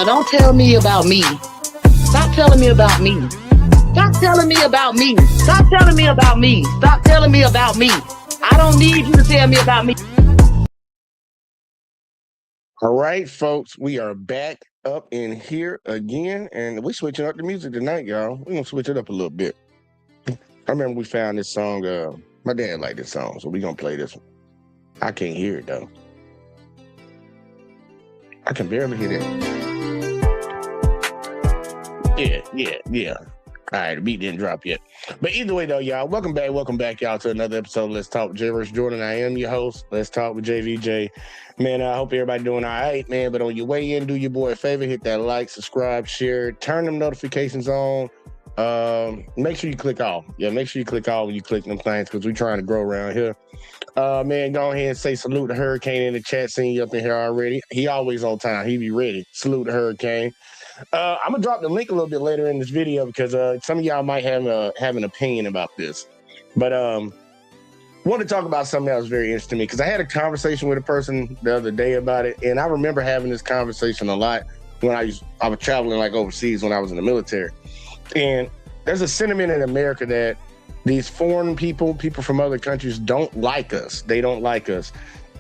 Don't tell me about me. Stop telling me about me. Stop telling me about me. Stop telling me about me. Stop telling me about me. I don't need you to tell me about me. All right, folks, we are back up in here again, and we're switching up the music tonight, y'all. We're gonna switch it up a little bit. I remember we found this song. My dad liked this song, so we're gonna play this one. I can't hear it though. I can barely hear that. Yeah. All right, the beat didn't drop yet. But either way, though, y'all, welcome back, y'all, to another episode of Let's Talk with Jay vs. Jordan. I am your host, Let's Talk with JVJ. Man, I hope everybody doing all right, man. But on your way in, do your boy a favor, hit that like, subscribe, share, turn them notifications on. Make sure you click all. Yeah, make sure you click all when you click them things, because we're trying to grow around here. Man, go ahead and say salute to Hurricane in the chat. Seen you up in here already. He always on time. He be ready. Salute to Hurricane. I'm gonna drop the link a little bit later in this video because some of y'all might have an opinion about this. But want to talk about something that was very interesting to me, because I had a conversation with a person the other day about it, and I remember having this conversation a lot when I was traveling like overseas when I was in the military. And there's a sentiment in America that these foreign people from other countries don't like us. They don't like us.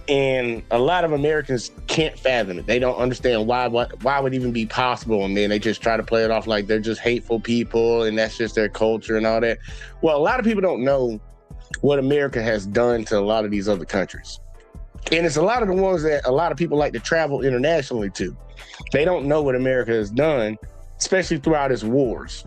And a lot of Americans can't fathom it. They don't understand why would even be possible. And then they just try to play it off like they're just hateful people and that's just their culture and all that. Well, a lot of people don't know what America has done to a lot of these other countries. And it's a lot of the ones that a lot of people like to travel internationally to. They don't know what America has done, especially throughout its wars.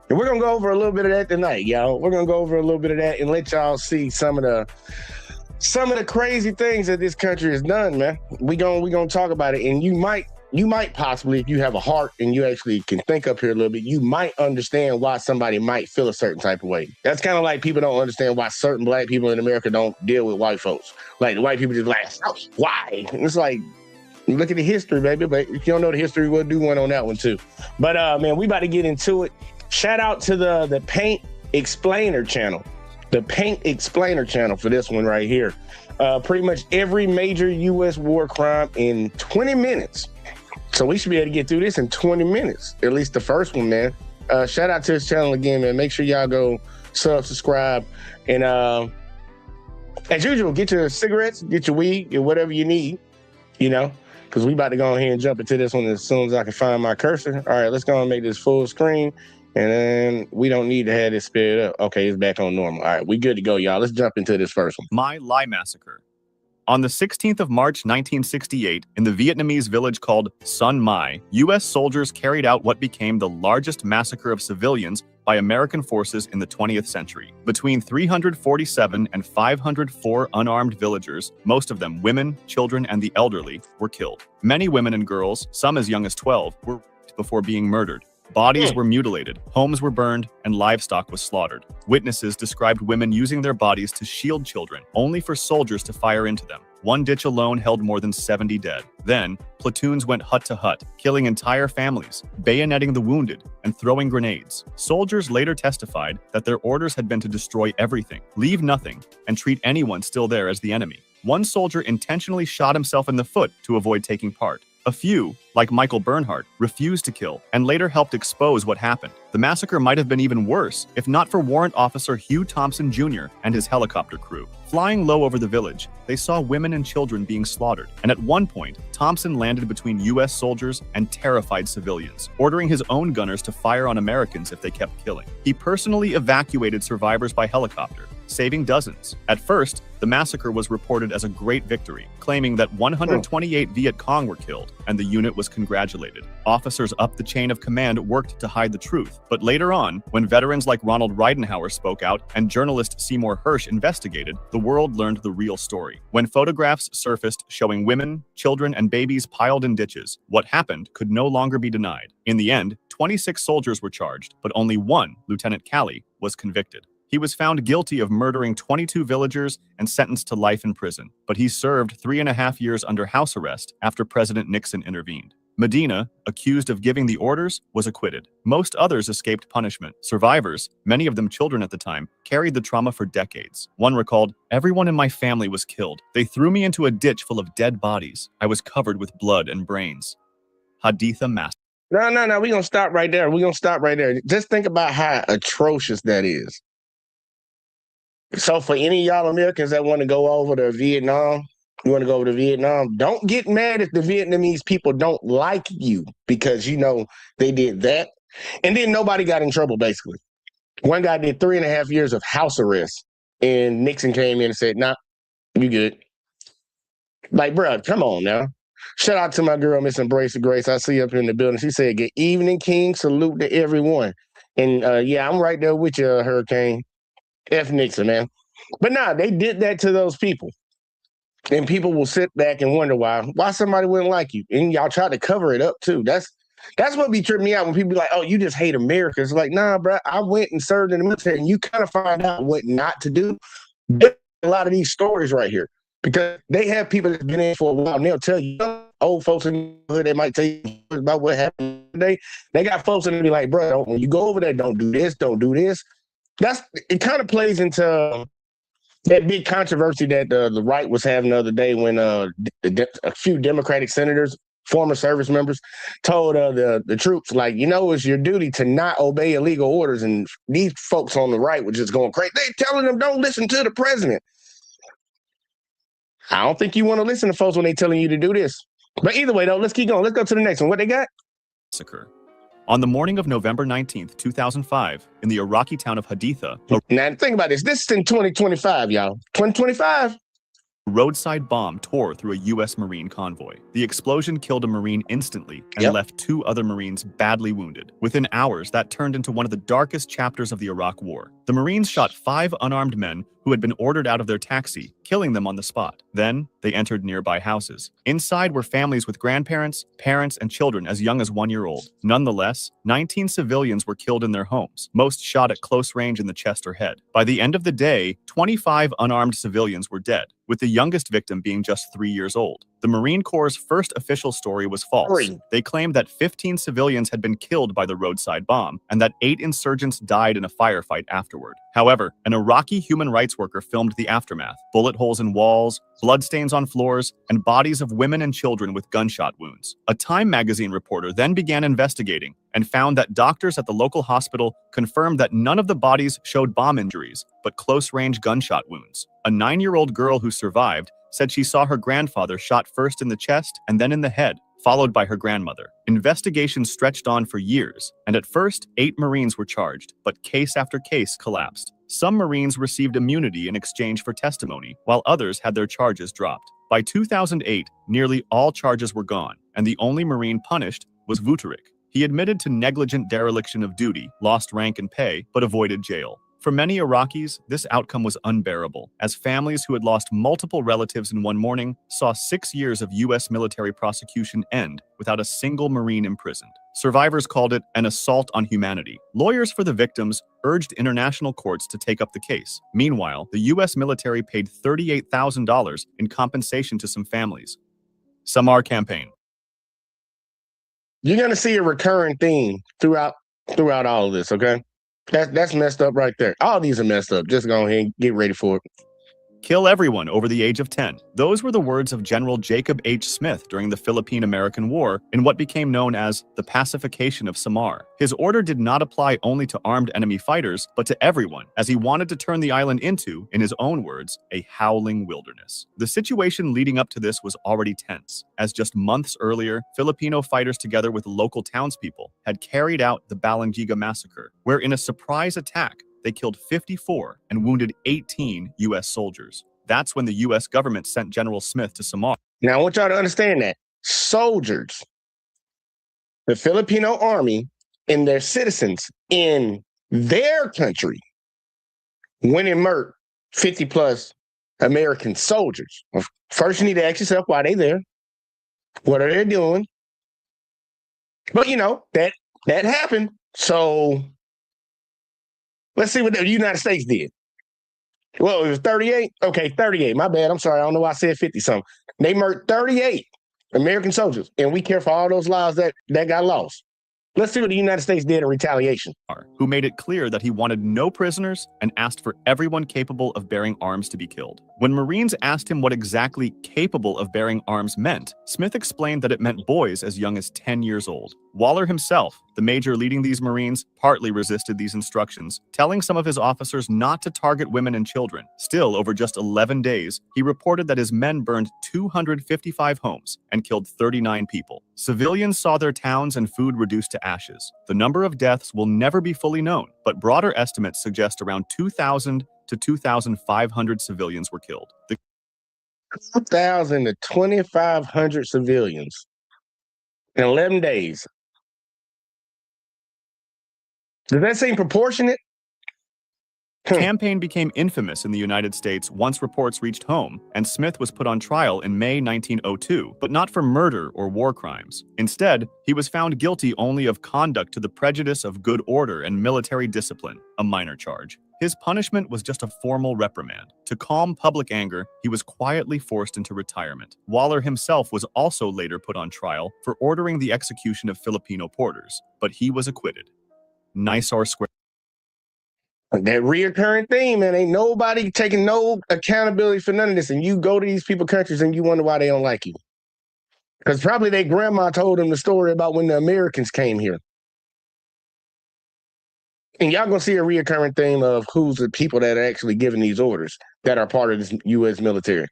And we're going to go over a little bit of that tonight, y'all. We're going to go over a little bit of that and let y'all see some of the crazy things that this country has done, man. We gonna talk about it, and you might possibly, if you have a heart and you actually can think up here a little bit, you might understand why somebody might feel a certain type of way. That's kind of like people don't understand why certain black people in America don't deal with white folks. Like the white people just like, oh, why? And it's like, look at the history, baby. But if you don't know the history, we'll do one on that one too. But man, we about to get into it. Shout out to the Paint Explainer channel. The Paint Explainer channel for this one right here. Pretty much every major U.S. war crime in 20 minutes. So we should be able to get through this in 20 minutes. At least the first one, man. Shout out to his channel again, man. Make sure y'all go subscribe. And as usual, get your cigarettes, get your weed, get whatever you need, you know, because we about to go ahead and jump into this one as soon as I can find my cursor. All right, let's go and make this full screen. And then we don't need to have it sped up. Okay, it's back on normal. All right, we good to go, y'all. Let's jump into this first one. My Lai Massacre. On the 16th of March 1968, in the Vietnamese village called Sun Mai, U.S. soldiers carried out what became the largest massacre of civilians by American forces in the 20th century. Between 347 and 504 unarmed villagers, most of them women, children, and the elderly, were killed. Many women and girls, some as young as 12, were raped before being murdered. Bodies were mutilated, homes were burned, and livestock was slaughtered. Witnesses described women using their bodies to shield children, only for soldiers to fire into them. One ditch alone held more than 70 dead. Then, platoons went hut to hut, killing entire families, bayoneting the wounded, and throwing grenades. Soldiers later testified that their orders had been to destroy everything, leave nothing, and treat anyone still there as the enemy. One soldier intentionally shot himself in the foot to avoid taking part. A few, like Michael Bernhardt, refused to kill and later helped expose what happened. The massacre might have been even worse if not for Warrant Officer Hugh Thompson Jr. and his helicopter crew. Flying low over the village, they saw women and children being slaughtered, and at one point, Thompson landed between U.S. soldiers and terrified civilians, ordering his own gunners to fire on Americans if they kept killing. He personally evacuated survivors by helicopter, saving dozens. At first, the massacre was reported as a great victory, claiming that 128 Viet Cong were killed, and the unit was congratulated. Officers up the chain of command worked to hide the truth, but later on, when veterans like Ronald Ridenhour spoke out and journalist Seymour Hersh investigated, the world learned the real story. When photographs surfaced showing women, children, and babies piled in ditches, what happened could no longer be denied. In the end, 26 soldiers were charged, but only one, Lieutenant Calley, was convicted. He was found guilty of murdering 22 villagers and sentenced to life in prison, but he served 3.5 years under house arrest after President Nixon intervened. Medina, accused of giving the orders, was acquitted. Most others escaped punishment. Survivors, many of them children at the time, carried the trauma for decades. One recalled, "Everyone in my family was killed. They threw me into a ditch full of dead bodies. I was covered with blood and brains." Haditha Massacre. No. We're going to stop right there. Just think about how atrocious that is. So for any of y'all Americans that want to go over to Vietnam, don't get mad if the Vietnamese people don't like you because, they did that. And then nobody got in trouble, basically. One guy did 3.5 years of house arrest, and Nixon came in and said, nah, you good. Like, bro, come on now. Shout out to my girl, Miss Embrace of Grace. I see you up in the building. She said, good evening, King. Salute to everyone. And I'm right there with you, Hurricane. F Nixon, man. But they did that to those people. And people will sit back and wonder why somebody wouldn't like you. And y'all try to cover it up, too. That's what be tripping me out when people be like, oh, you just hate America. It's like, nah, bro, I went and served in the military, and you kind of find out what not to do. A lot of these stories right here. Because they have people that's been in for a while, and they'll tell you, old folks in the hood, they might tell you about what happened today. They got folks that be like, bro, when you go over there, don't do this, don't do this. It kind of plays into that big controversy that the right was having the other day when a few Democratic senators, former service members, told the troops, like, it's your duty to not obey illegal orders. And these folks on the right were just going crazy. They telling them, don't listen to the president. I don't think you want to listen to folks when they telling you to do this. But either way, though, let's keep going. Let's go to the next one. What they got? On the morning of November 19th, 2005, in the Iraqi town of Haditha, now think about this. This is in 2025, y'all. 2025. a roadside bomb tore through a U.S. Marine convoy. The explosion killed a Marine instantly and left 2 other Marines badly wounded. Within hours, that turned into one of the darkest chapters of the Iraq War. The Marines shot 5 unarmed men who had been ordered out of their taxi, killing them on the spot. Then, they entered nearby houses. Inside were families with grandparents, parents, and children as young as 1 year old. Nonetheless, 19 civilians were killed in their homes, most shot at close range in the chest or head. By the end of the day, 25 unarmed civilians were dead, with the youngest victim being just 3 years old. The Marine Corps' first official story was false. They claimed that 15 civilians had been killed by the roadside bomb, and that 8 insurgents died in a firefight afterward. However, an Iraqi human rights worker filmed the aftermath: bullet holes in walls, bloodstains on floors, and bodies of women and children with gunshot wounds. A Time magazine reporter then began investigating and found that doctors at the local hospital confirmed that none of the bodies showed bomb injuries, but close-range gunshot wounds. A 9-year-old girl who survived said she saw her grandfather shot first in the chest and then in the head, followed by her grandmother. Investigations stretched on for years, and at first, 8 Marines were charged, but case after case collapsed. Some Marines received immunity in exchange for testimony, while others had their charges dropped. By 2008, nearly all charges were gone, and the only Marine punished was Vuterik. He admitted to negligent dereliction of duty, lost rank and pay, but avoided jail. For many Iraqis, this outcome was unbearable, as families who had lost multiple relatives in one morning saw 6 years of U.S. military prosecution end without a single Marine imprisoned. Survivors called it an assault on humanity. Lawyers for the victims urged international courts to take up the case. Meanwhile, the U.S. military paid $38,000 in compensation to some families. Samar campaign. You're going to see a recurring theme throughout all of this, okay? That's messed up right there. All these are messed up. Just go ahead and get ready for it. Kill everyone over the age of 10. Those were the words of General Jacob H. Smith during the Philippine-American War in what became known as the Pacification of Samar. His order did not apply only to armed enemy fighters, but to everyone, as he wanted to turn the island into, in his own words, a howling wilderness. The situation leading up to this was already tense, as just months earlier, Filipino fighters together with local townspeople had carried out the Balangiga massacre, where in a surprise attack, they killed 54 and wounded 18 U.S. soldiers. That's when the U.S. government sent General Smith to Samar. Now, I want y'all to understand that soldiers, the Filipino army, and their citizens in their country went and murdered 50-plus American soldiers. First, you need to ask yourself why they there. What are they doing? But, that happened. So let's see what the United States did. Well, it was 38. Okay, 38. My bad. I'm sorry. I don't know why I said 50-something. They murdered 38 American soldiers, and we care for all those lives that got lost. Let's see what the United States did in retaliation. Who made it clear that he wanted no prisoners and asked for everyone capable of bearing arms to be killed. When Marines asked him what exactly capable of bearing arms meant, Smith explained that it meant boys as young as 10 years old. Waller himself, the major leading these Marines, partly resisted these instructions, telling some of his officers not to target women and children. Still, over just 11 days, he reported that his men burned 255 homes and killed 39 people. Civilians saw their towns and food reduced to ashes. The number of deaths will never be fully known, but broader estimates suggest around 2,000 to 2,500 civilians were killed. 2,000 to 2,500 civilians in 11 days. Does that seem proportionate? The campaign became infamous in the United States once reports reached home, and Smith was put on trial in May 1902, but not for murder or war crimes. Instead, he was found guilty only of conduct to the prejudice of good order and military discipline, a minor charge. His punishment was just a formal reprimand. To calm public anger, he was quietly forced into retirement. Waller himself was also later put on trial for ordering the execution of Filipino porters, but he was acquitted. Nisour Square. That reoccurring theme, man. Ain't nobody taking no accountability for none of this. And you go to these people's countries and you wonder why they don't like you. Because probably their grandma told them the story about when the Americans came here. And y'all gonna see a reoccurring theme of who's the people that are actually giving these orders that are part of this U.S. military.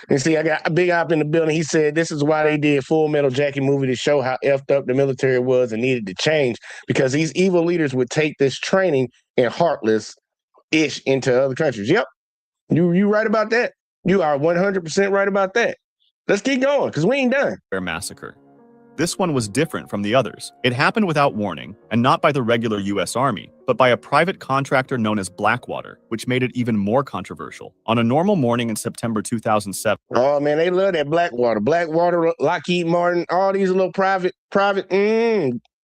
And see, I got a Big Op in the building. He said this is why they did Full Metal Jacket movie to show how effed up the military was and needed to change, because these evil leaders would take this training and heartless-ish into other countries. Yep, you right about that. You are 100% right about that. Let's keep going, because we ain't done. Massacre. This one was different from the others. It happened without warning, and not by the regular U.S. Army, but by a private contractor known as Blackwater, which made it even more controversial. On a normal morning in September 2007, oh man, they love that Blackwater, Lockheed Martin, all these little private.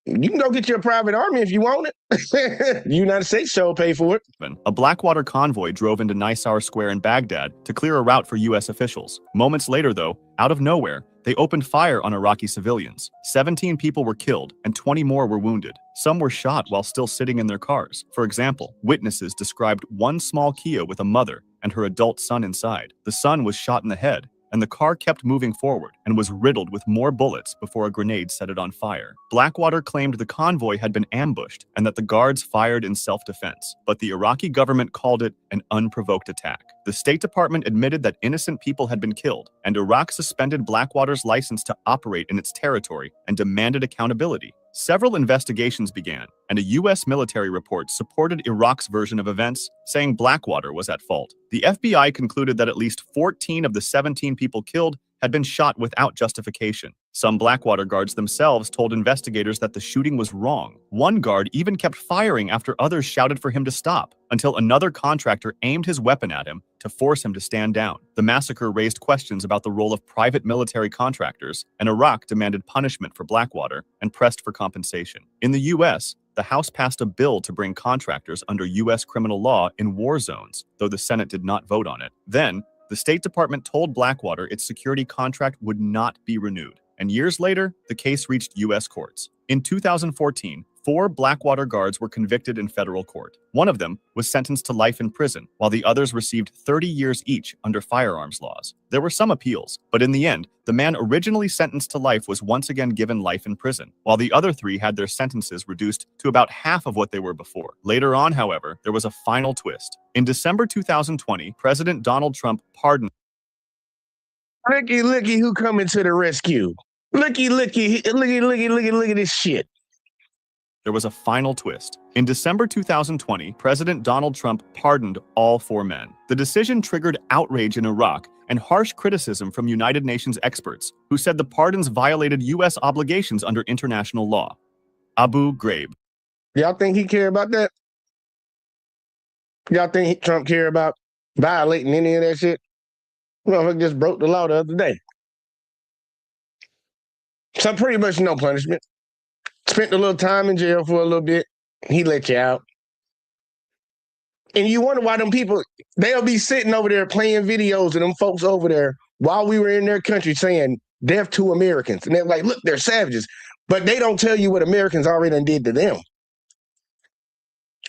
You can go get your private army if you want it. The United States sure pay for it. a Blackwater convoy drove into Nisour Square in Baghdad to clear a route for U.S. officials. Moments later, though, out of nowhere, they opened fire on Iraqi civilians. 17 people were killed and 20 more were wounded. Some were shot while still sitting in their cars. For example, witnesses described one small Kia with a mother and her adult son inside. The son was shot in the head, and the car kept moving forward and was riddled with more bullets before a grenade set it on fire. Blackwater claimed the convoy had been ambushed and that the guards fired in self-defense, but the Iraqi government called it an unprovoked attack. The State Department admitted that innocent people had been killed, and Iraq suspended Blackwater's license to operate in its territory and demanded accountability. Several investigations began, and a U.S. military report supported Iraq's version of events, saying Blackwater was at fault. The FBI concluded that at least 14 of the 17 people killed had been shot without justification. Some Blackwater guards themselves told investigators that the shooting was wrong. One guard even kept firing after others shouted for him to stop, until another contractor aimed his weapon at him to force him to stand down. The massacre raised questions about the role of private military contractors, and Iraq demanded punishment for Blackwater and pressed for compensation. In the U.S., the House passed a bill to bring contractors under U.S. criminal law in war zones, though the Senate did not vote on it. Then, the State Department told Blackwater its security contract would not be renewed, and years later, the case reached U.S. courts. In 2014, 4 Blackwater guards were convicted in federal court. One of them was sentenced to life in prison, while the others received 30 years each under firearms laws. There were some appeals, but in the end, the man originally sentenced to life was once again given life in prison, while the other 3 had their sentences reduced to about half of what they were before. Later on, however, there was a final twist. In December 2020, President Donald Trump pardoned. Looky, who coming to the rescue? Looky at this shit. There was a final twist. In December 2020, President Donald Trump pardoned all 4 men. The decision triggered outrage in Iraq and harsh criticism from United Nations experts, who said the pardons violated U.S. obligations under international law. Abu Ghraib. Y'all think he care about that? Y'all think Trump care about violating any of that shit? Well, he just broke the law the other day. So pretty much no punishment. Spent a little time in jail for a little bit. He let you out. And you wonder why them people, they'll be sitting over there playing videos of them folks over there while we were in their country saying, death to Americans. And they're like, look, they're savages. But they don't tell you what Americans already done did to them.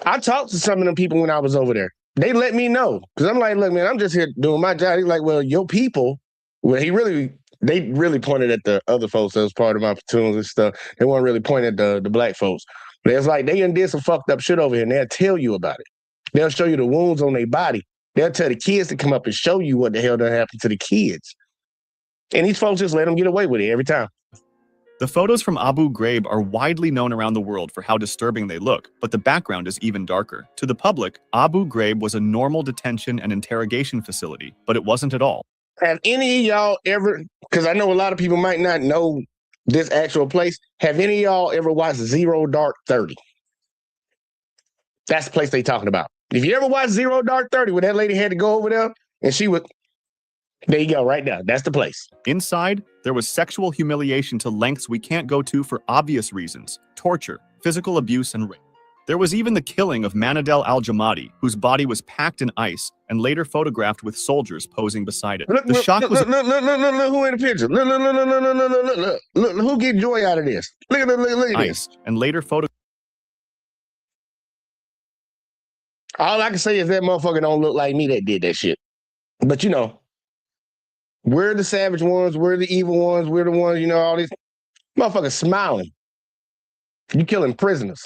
I talked to some of them people when I was over there. They let me know. Because I'm like, look, man, I'm just here doing my job. He's like, well, your people, well, they really pointed at the other folks that was part of my platoons and stuff. They weren't really pointing at the black folks. But it's like they done did some fucked up shit over here, and they'll tell you about it. They'll show you the wounds on their body. They'll tell the kids to come up and show you what the hell done happened to the kids. And these folks just let them get away with it every time. The photos from Abu Ghraib are widely known around the world for how disturbing they look, but the background is even darker. To the public, Abu Ghraib was a normal detention and interrogation facility, but it wasn't at all. Have any of y'all ever, because I know a lot of people might not know this actual place, have any of y'all ever watched Zero Dark 30? That's the place they talking about. If you ever watched Zero Dark 30, where that lady had to go over there and she would, there you go, right now. That's the place. Inside, there was sexual humiliation to lengths we can't go to for obvious reasons: torture, physical abuse, and rape. There was even the killing of Manadel al-Jamadi, whose body was packed in ice and later photographed with soldiers posing beside it. Look, The shock was look who in the picture. Look, who get joy out of this? Look at this. ice and later photographed. All I can say is that motherfucker don't look like me that did that shit. But you know, we're the savage ones, we're the evil ones, we're the ones, you know, all these motherfuckers smiling. You killing prisoners.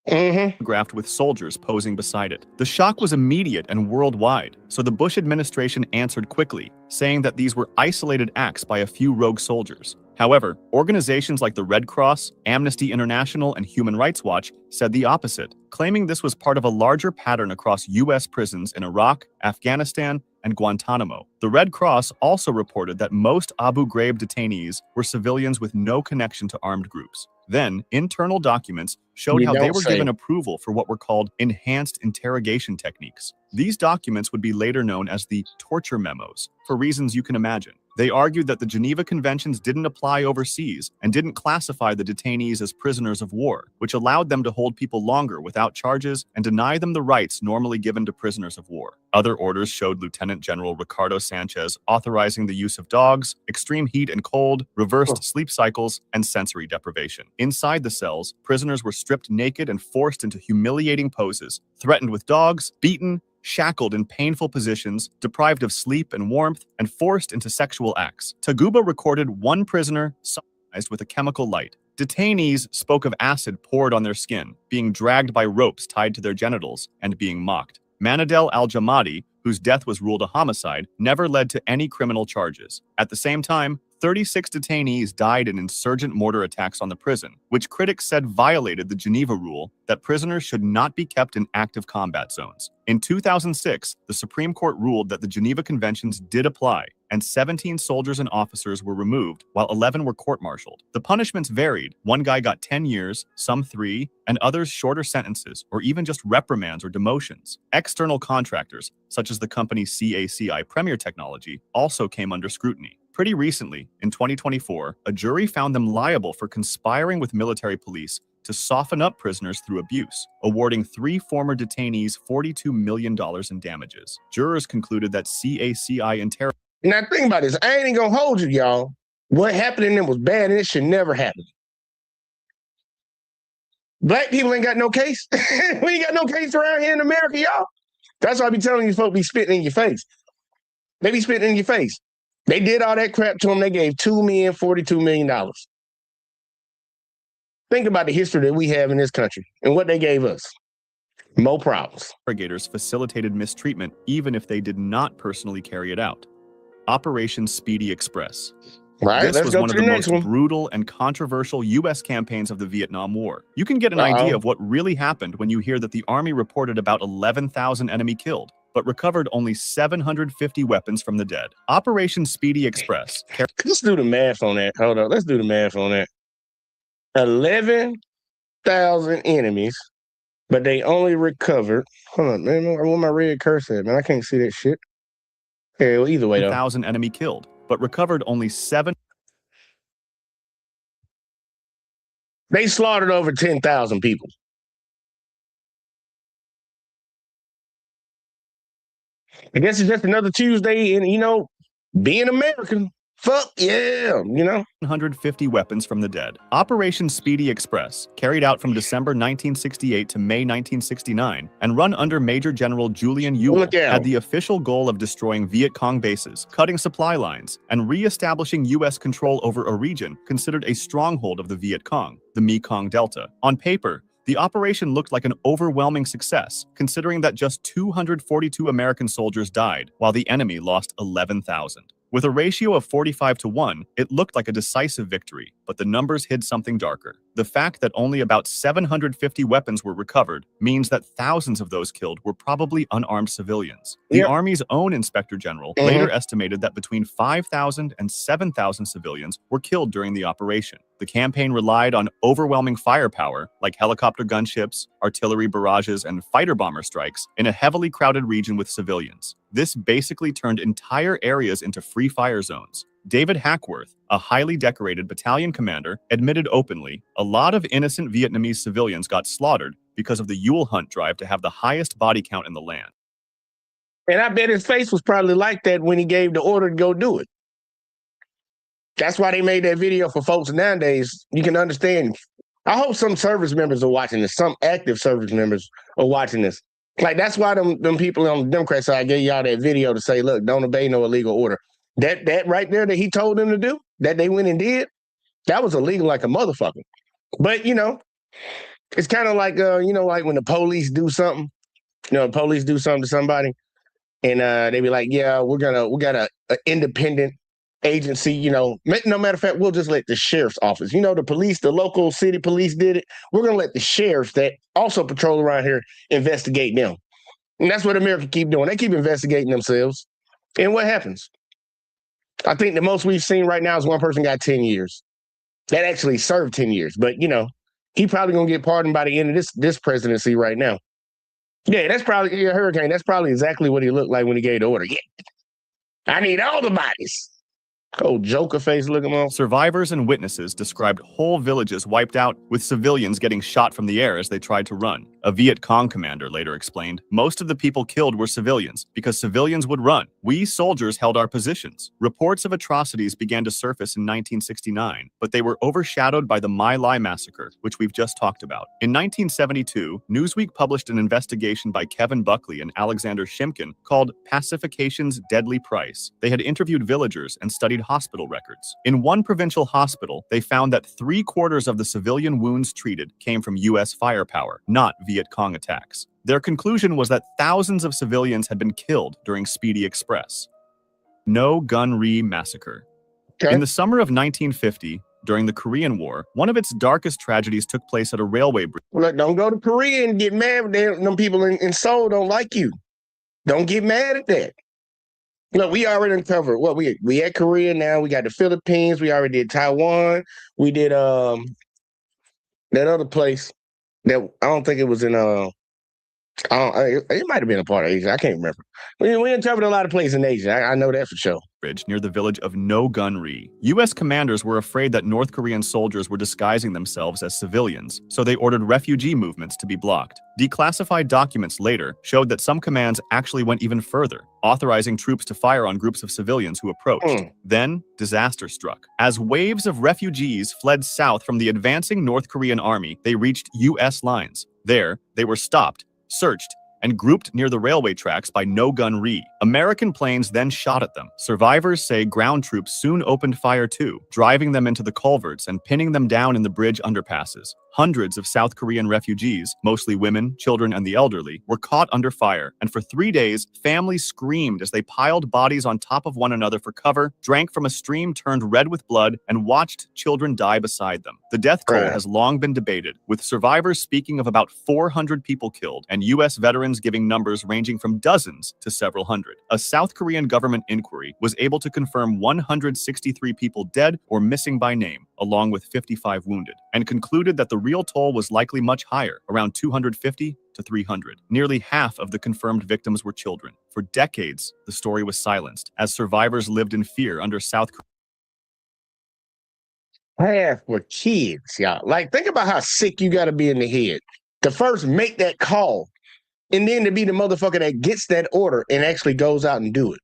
Photographed with soldiers posing beside it. The shock was immediate and worldwide, so the Bush administration answered quickly, saying that these were isolated acts by a few rogue soldiers. However, organizations like the Red Cross, Amnesty International, and Human Rights Watch said the opposite, claiming this was part of a larger pattern across U.S. prisons in Iraq, Afghanistan, and Guantanamo. The Red Cross also reported that most Abu Ghraib detainees were civilians with no connection to armed groups. Then, internal documents showed how they were given approval for what were called enhanced interrogation techniques. These documents would be later known as the torture memos, for reasons you can imagine. They argued that the Geneva Conventions didn't apply overseas and didn't classify the detainees as prisoners of war, which allowed them to hold people longer without charges and deny them the rights normally given to prisoners of war. Other orders showed Lieutenant General Ricardo Sanchez authorizing the use of dogs, extreme heat and cold, reversed sleep cycles, and sensory deprivation. Inside the cells, prisoners were stripped naked and forced into humiliating poses, threatened with dogs, beaten, shackled in painful positions, deprived of sleep and warmth, and forced into sexual acts. Taguba recorded one prisoner sodomized with a chemical light. Detainees spoke of acid poured on their skin, being dragged by ropes tied to their genitals, and being mocked. Manadel al-Jamadi, whose death was ruled a homicide, never led to any criminal charges. At the same time, 36 detainees died in insurgent mortar attacks on the prison, which critics said violated the Geneva rule that prisoners should not be kept in active combat zones. In 2006, the Supreme Court ruled that the Geneva Conventions did apply, and 17 soldiers and officers were removed, while 11 were court-martialed. The punishments varied. One guy got 10 years, some 3, and others shorter sentences, or even just reprimands or demotions. External contractors, such as the company CACI Premier Technology, also came under scrutiny. Pretty recently, in 2024, a jury found them liable for conspiring with military police to soften up prisoners through abuse, awarding 3 former detainees $42 million in damages. Jurors concluded that CACI interrogated. Now think about this. I ain't even gonna hold you, y'all. What happened in them was bad, and it should never happen. Black people ain't got no case. We ain't got no case around here in America, y'all. That's why I be telling you folks be spitting in your face. They be spitting in your face. They did all that crap to them. They gave 2 men $42 million. Think about the history that we have in this country and what they gave us. More problems. Interrogators facilitated mistreatment even if they did not personally carry it out. Operation Speedy Express. Right, this let's was go one to of the the next most one. brutal and controversial U.S. campaigns of the Vietnam War. You can get an idea of what really happened when you hear that the Army reported about 11,000 enemy killed, but recovered only 750 weapons from the dead. Operation Speedy Express. Let's do the math on that. Hold on. Let's do the math on that. 11,000 enemies, but they only recovered. Hold on, man. Where my red cursor at, man? I can't see that shit. Yeah, well, either way, though. 1,000 enemy killed, but recovered only 7. They slaughtered over 10,000 people. I guess it's just another Tuesday, and you know, being American, Fuck yeah, 150 weapons from the dead. Operation Speedy Express, carried out from December 1968 to May 1969 and run under Major General Julian Ewell, Look out. had the official goal of destroying Viet Cong bases, cutting supply lines, and re-establishing U.S. control over a region considered a stronghold of the Viet Cong, the Mekong Delta. On paper, the operation looked like an overwhelming success, considering that just 242 American soldiers died, while the enemy lost 11,000. With a ratio of 45-1, it looked like a decisive victory, but the numbers hid something darker. The fact that only about 750 weapons were recovered means that thousands of those killed were probably unarmed civilians. The Yep. Army's own Inspector General later estimated that between 5,000 and 7,000 civilians were killed during the operation. The campaign relied on overwhelming firepower, like helicopter gunships, artillery barrages, and fighter bomber strikes, in a heavily crowded region with civilians. This basically turned entire areas into free fire zones. David Hackworth, a highly decorated battalion commander, admitted openly, a lot of innocent Vietnamese civilians got slaughtered because of the Yule Hunt drive to have the highest body count in the land. And I bet his face was probably like that when he gave the order to go do it. That's why they made that video for folks nowadays. You can understand. I hope some service members are watching this. Some active service members are watching this. Like, that's why them people on the Democrat side gave y'all that video to say, look, don't obey no illegal order. That right there that he told them to do, that they went and did, that was illegal like a motherfucker. But, it's kind of like, like when the police do something, police do something to somebody, and they be like, yeah, we got an independent agency, no matter of fact, we'll just let the sheriff's office, the police, the local city police did it. We're going to let the sheriffs that also patrol around here investigate them. And that's what America keep doing. They keep investigating themselves. And what happens? I think the most we've seen right now is one person got 10 years. That actually served 10 years. But, he probably going to get pardoned by the end of this presidency right now. Yeah, that's probably a hurricane. That's probably exactly what he looked like when he gave the order. Yeah, I need all the bodies. Old Joker face looking on. Survivors and witnesses described whole villages wiped out, with civilians getting shot from the air as they tried to run. A Viet Cong commander later explained, most of the people killed were civilians, because civilians would run. We soldiers held our positions. Reports of atrocities began to surface in 1969, but they were overshadowed by the My Lai massacre, which we've just talked about. In 1972, Newsweek published an investigation by Kevin Buckley and Alexander Shimkin called Pacification's Deadly Price. They had interviewed villagers and studied hospital records. In one provincial hospital, they found that 3/4 of the civilian wounds treated came from U.S. firepower, not Viet Cong attacks. Their conclusion was that thousands of civilians had been killed during Speedy Express. No Gun Ri Massacre. Okay. In the summer of 1950, during the Korean War, one of its darkest tragedies took place at a railway bridge. Look, don't go to Korea and get mad. Them people in Seoul don't like you. Don't get mad at that. Look, we already uncovered what we at Korea now. We got the Philippines. We already did Taiwan. We did that other place that I don't think it was in it might have been a part of Asia. I can't remember. We uncovered a lot of places in Asia. I know that for sure. Near the village of No Gun Ri. U.S. commanders were afraid that North Korean soldiers were disguising themselves as civilians, so they ordered refugee movements to be blocked. Declassified documents later showed that some commands actually went even further, authorizing troops to fire on groups of civilians who approached. Then, disaster struck. As waves of refugees fled south from the advancing North Korean army, they reached U.S. lines. There, they were stopped, searched, and grouped near the railway tracks by No Gun Ri. American planes then shot at them. Survivors say ground troops soon opened fire too, driving them into the culverts and pinning them down in the bridge underpasses. Hundreds of South Korean refugees, mostly women, children, and the elderly, were caught under fire, and for 3 days, families screamed as they piled bodies on top of one another for cover, drank from a stream turned red with blood, and watched children die beside them. The death toll has long been debated, with survivors speaking of about 400 people killed, and U.S. veterans giving numbers ranging from dozens to several hundred. A South Korean government inquiry was able to confirm 163 people dead or missing by name, along with 55 wounded, and concluded that the real toll was likely much higher, around 250 to 300. Nearly half of the confirmed victims were children. For decades, the story was silenced, as survivors lived in fear under South Korea. Half were kids, y'all. Like, think about how sick you got to be in the head to first make that call, and then to be the motherfucker that gets that order and actually goes out and do it.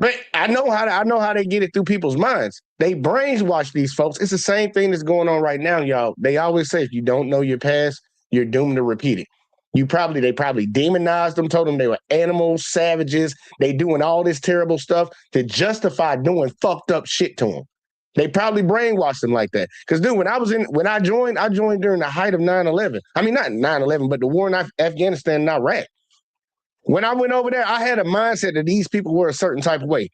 But I know how they get it through people's minds. They brainwash these folks. It's the same thing that's going on right now, y'all. They always say if you don't know your past, you're doomed to repeat it. They probably demonized them, told them they were animals, savages. They doing all this terrible stuff to justify doing fucked up shit to them. They probably brainwashed them like that. Because, dude, when I joined during the height of 9/11. I mean, not 9/11, but the war in Afghanistan and Iraq. When I went over there, I had a mindset that these people were a certain type of way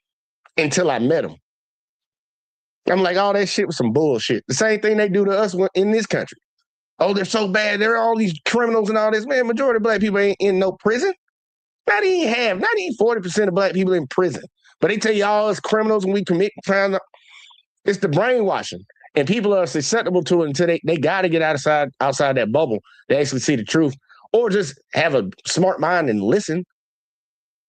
until I met them. I'm like, oh, that shit was some bullshit. The same thing they do to us in this country. Oh, they're so bad. There are all these criminals and all this. Man, majority of black people ain't in no prison. Not even 40% of black people in prison. But they tell you all as criminals when we commit crime. It's the brainwashing. And people are susceptible to it until they got to get outside that bubble to actually see the truth. Or just have a smart mind and listen.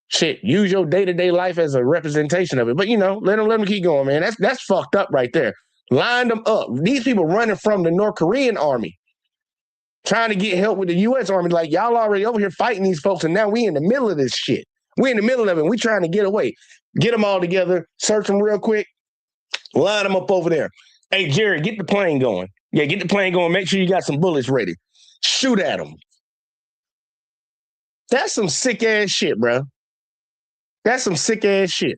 Shit, use your day-to-day life as a representation of it. But, let them keep going, man. That's fucked up right there. Line them up. These people running from the North Korean army, trying to get help with the U.S. Army. Like, y'all already over here fighting these folks, and now we in the middle of this shit. We in the middle of it, and we trying to get away. Get them all together, search them real quick, line them up over there. Hey, Jerry, get the plane going. Yeah, get the plane going. Make sure you got some bullets ready. Shoot at them. That's some sick-ass shit, bro. That's some sick-ass shit.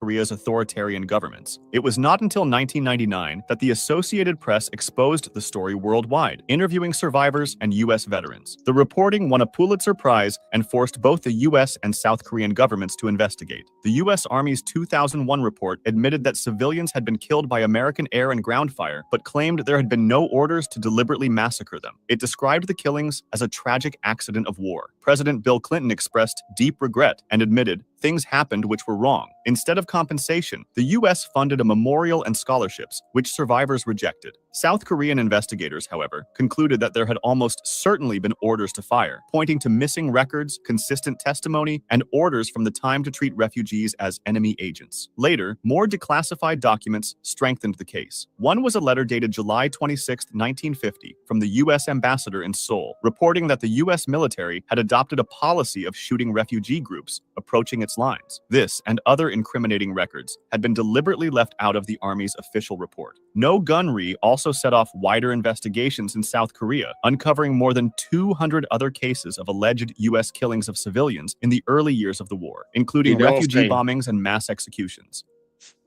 Korea's authoritarian governments. It was not until 1999 that the Associated Press exposed the story worldwide, interviewing survivors and U.S. veterans. The reporting won a Pulitzer Prize and forced both the U.S. and South Korean governments to investigate. The U.S. Army's 2001 report admitted that civilians had been killed by American air and ground fire, but claimed there had been no orders to deliberately massacre them. It described the killings as a tragic accident of war. President Bill Clinton expressed deep regret and admitted things happened which were wrong. Instead of compensation, the U.S. funded a memorial and scholarships, which survivors rejected. South Korean investigators, however, concluded that there had almost certainly been orders to fire, pointing to missing records, consistent testimony, and orders from the time to treat refugees as enemy agents. Later, more declassified documents strengthened the case. One was a letter dated July 26, 1950, from the U.S. ambassador in Seoul, reporting that the U.S. military had adopted a policy of shooting refugee groups approaching its lines. This and other incriminating records had been deliberately left out of the Army's official report. No Gunri also set off wider investigations in South Korea, uncovering more than 200 other cases of alleged U.S. killings of civilians in the early years of the war, including refugee bombings and mass executions.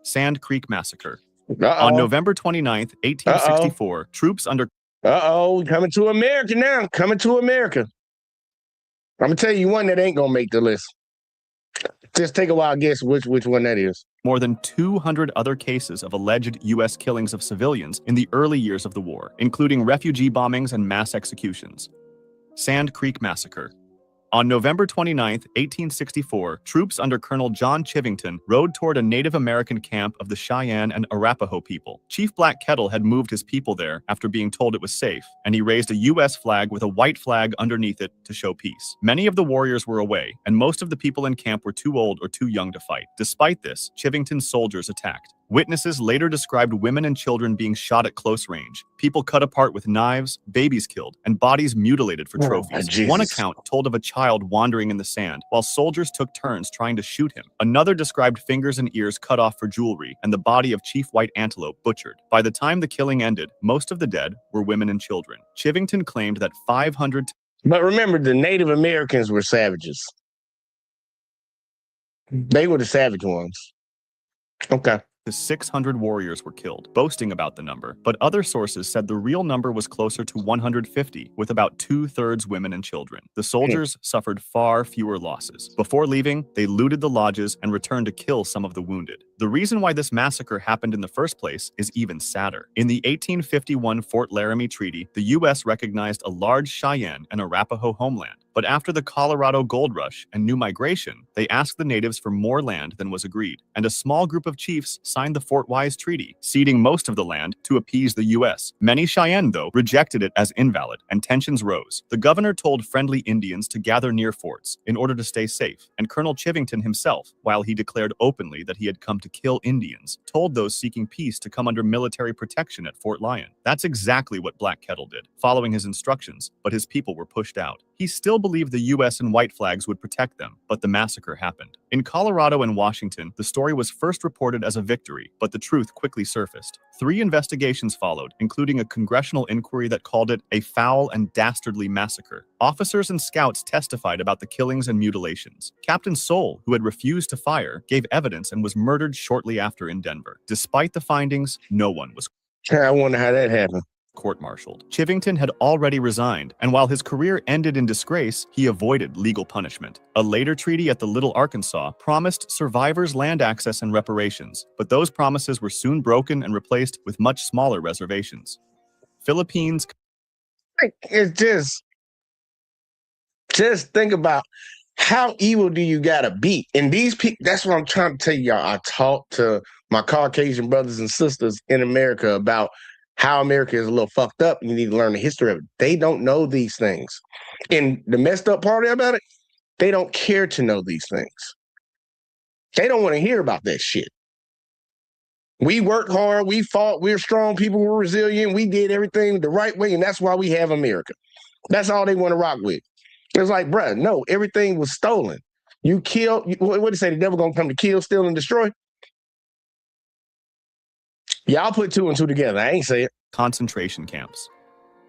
Sand Creek Massacre. On November 29, 1864, troops under... Coming to America now. Coming to America. I'm going to tell you one that ain't going to make the list. Just take a wild guess which one that is. More than 200 other cases of alleged U.S. killings of civilians in the early years of the war, including refugee bombings and mass executions. Sand Creek Massacre. On November 29, 1864, troops under Colonel John Chivington rode toward a Native American camp of the Cheyenne and Arapaho people. Chief Black Kettle had moved his people there after being told it was safe, and he raised a U.S. flag with a white flag underneath it to show peace. Many of the warriors were away, and most of the people in camp were too old or too young to fight. Despite this, Chivington's soldiers attacked. Witnesses later described women and children being shot at close range, people cut apart with knives, babies killed, and bodies mutilated for trophies. One account told of a child wandering in the sand, while soldiers took turns trying to shoot him. Another described fingers and ears cut off for jewelry, and the body of Chief White Antelope butchered. By the time the killing ended, most of the dead were women and children. Chivington claimed that 500... But remember, the Native Americans were savages. They were the savage ones. Okay. 600 warriors were killed, boasting about the number, but other sources said the real number was closer to 150, with about 2/3 women and children. The soldiers suffered far fewer losses. Before leaving, they looted the lodges and returned to kill some of the wounded. The reason why this massacre happened in the first place is even sadder. In the 1851 Fort Laramie Treaty, the U.S. recognized a large Cheyenne and Arapaho homeland. But after the Colorado Gold Rush and new migration, they asked the natives for more land than was agreed, and a small group of chiefs signed the Fort Wise Treaty, ceding most of the land to appease the U.S. Many Cheyenne, though, rejected it as invalid, and tensions rose. The governor told friendly Indians to gather near forts in order to stay safe, and Colonel Chivington himself, while he declared openly that he had come to kill Indians, told those seeking peace to come under military protection at Fort Lyon. That's exactly what Black Kettle did, following his instructions, but his people were pushed out. He still believed the US and white flags would protect them, but the massacre happened. In Colorado and Washington, the story was first reported as a victory, but the truth quickly surfaced. 3 investigations followed, including a congressional inquiry that called it a foul and dastardly massacre. Officers and scouts testified about the killings and mutilations. Captain Soule, who had refused to fire, gave evidence and was murdered shortly after in Denver. Despite the findings, no one was I wonder how that happened. court-martialed. Chivington had already resigned, and while his career ended in disgrace, he avoided legal punishment. A later treaty at the Little Arkansas promised survivors land access and reparations, but those promises were soon broken and replaced with much smaller reservations. Philippines. It's just think about how evil do you gotta be? And these people, that's what I'm trying to tell y'all. I talk to my Caucasian brothers and sisters in America about how America is a little fucked up. You need to learn the history of it. They don't know these things. And the messed up part about it, they don't care to know these things. They don't want to hear about that shit. We worked hard, we fought, we're strong people, we're resilient, we did everything the right way, and that's why we have America. That's all they want to rock with. It's like, bruh, no, everything was stolen. You killed, what do you say, the devil gonna come to kill, steal, and destroy? Y'all put 2 and 2 together. I ain't say it. Concentration camps.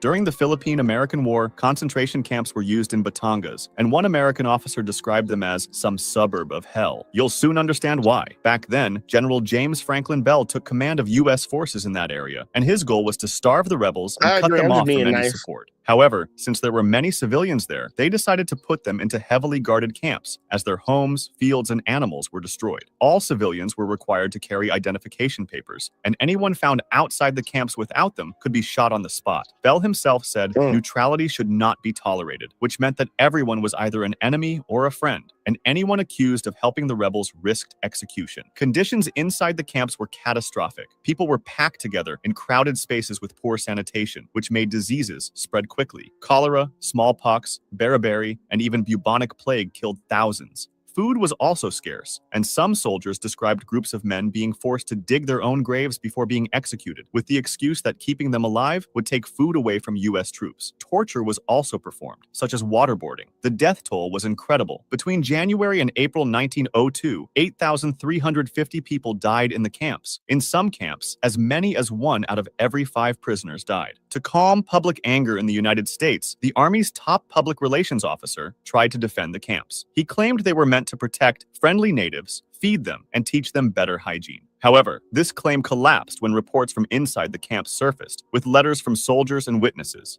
During the Philippine-American War, concentration camps were used in Batangas, and one American officer described them as some suburb of hell. You'll soon understand why. Back then, General James Franklin Bell took command of U.S. forces in that area, and his goal was to starve the rebels and cut them off from any support. However, since there were many civilians there, they decided to put them into heavily guarded camps, as their homes, fields, and animals were destroyed. All civilians were required to carry identification papers, and anyone found outside the camps without them could be shot on the spot. Bell himself said neutrality should not be tolerated, which meant that everyone was either an enemy or a friend, and anyone accused of helping the rebels risked execution. Conditions inside the camps were catastrophic. People were packed together in crowded spaces with poor sanitation, which made diseases spread quickly. Cholera, smallpox, beriberi, and even bubonic plague killed thousands. Food was also scarce, and some soldiers described groups of men being forced to dig their own graves before being executed, with the excuse that keeping them alive would take food away from U.S. troops. Torture was also performed, such as waterboarding. The death toll was incredible. Between January and April 1902, 8,350 people died in the camps. In some camps, as many as 1 out of every 5 prisoners died. To calm public anger in the United States, the Army's top public relations officer tried to defend the camps. He claimed they were meant to protect friendly natives, feed them, and teach them better hygiene. However, this claim collapsed when reports from inside the camps surfaced, with letters from soldiers and witnesses.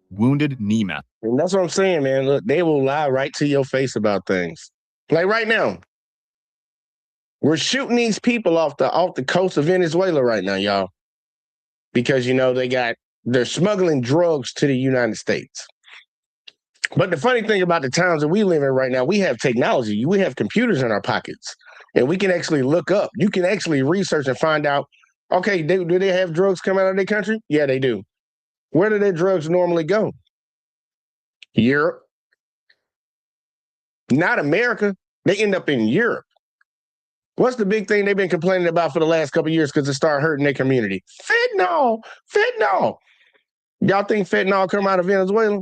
Wounded Knee massacre. And that's what I'm saying, man. Look, they will lie right to your face about things. Like right now, we're shooting these people off the coast of Venezuela right now, y'all, because they're smuggling drugs to the United States. But the funny thing about the times that we live in right now, we have technology. We have computers in our pockets, and we can actually look up. You can actually research and find out, okay, do they have drugs come out of their country? Yeah, they do. Where do their drugs normally go? Europe. Not America. They end up in Europe. What's the big thing they've been complaining about for the last couple of years because it started hurting their community? Fentanyl. Fentanyl. Y'all think fentanyl come out of Venezuela?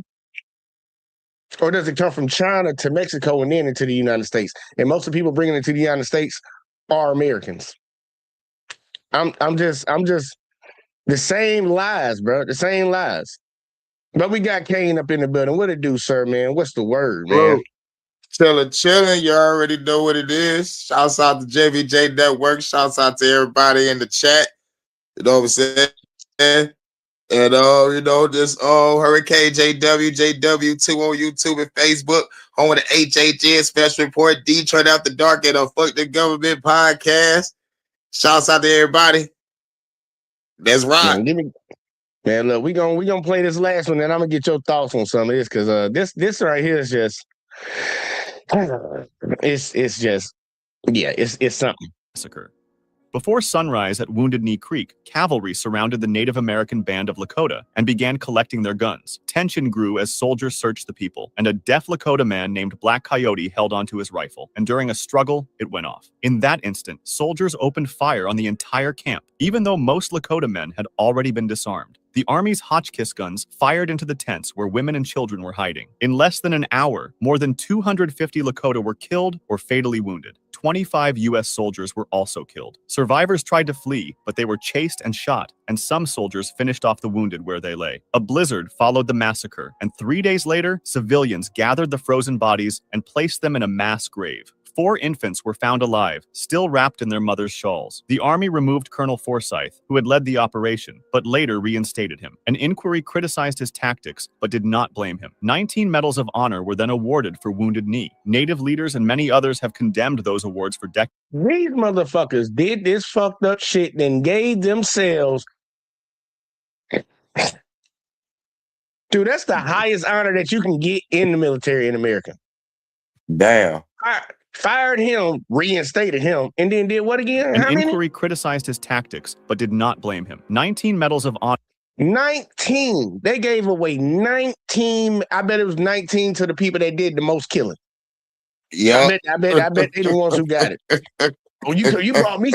Or does it come from China to Mexico and then into the United States? And most of the people bringing it to the United States are Americans. I'm just the same lies, bro. The same lies. But we got Kane up in the building. What it do, sir, man? What's the word, man? Chilling. You already know what it is. Shouts out to JVJ Network. Shouts out to everybody in the chat. You know what I'm saying? And just Hurricane JW2 on YouTube and Facebook, home of the HHN Special Report, Detroit After Dark, and a Fuck the Government podcast. Shouts out to everybody. That's right. Man, look, we gonna play this last one, and I'm gonna get your thoughts on some of this because this right here is just it's something. Massacre. Before sunrise at Wounded Knee Creek, cavalry surrounded the Native American band of Lakota and began collecting their guns. Tension grew as soldiers searched the people, and a deaf Lakota man named Black Coyote held onto his rifle, and during a struggle, it went off. In that instant, soldiers opened fire on the entire camp, even though most Lakota men had already been disarmed. The Army's Hotchkiss guns fired into the tents where women and children were hiding. In less than an hour, more than 250 Lakota were killed or fatally wounded. 25 U.S. soldiers were also killed. Survivors tried to flee, but they were chased and shot, and some soldiers finished off the wounded where they lay. A blizzard followed the massacre, and 3 days later, civilians gathered the frozen bodies and placed them in a mass grave. 4 infants were found alive, still wrapped in their mother's shawls. The Army removed Colonel Forsyth, who had led the operation, but later reinstated him. An inquiry criticized his tactics, but did not blame him. 19 medals of honor were then awarded for Wounded Knee. Native leaders and many others have condemned those awards for decades. These motherfuckers did this fucked up shit, then gave themselves. Dude, that's the highest honor that you can get in the military in America. Damn. Fired him, reinstated him, and then did what again? An inquiry criticized his tactics, but did not blame him. 19 medals of honor. 19. They gave away 19. I bet it was 19 to the people that did the most killing. Yeah. I bet they the ones who got it. Oh, you brought me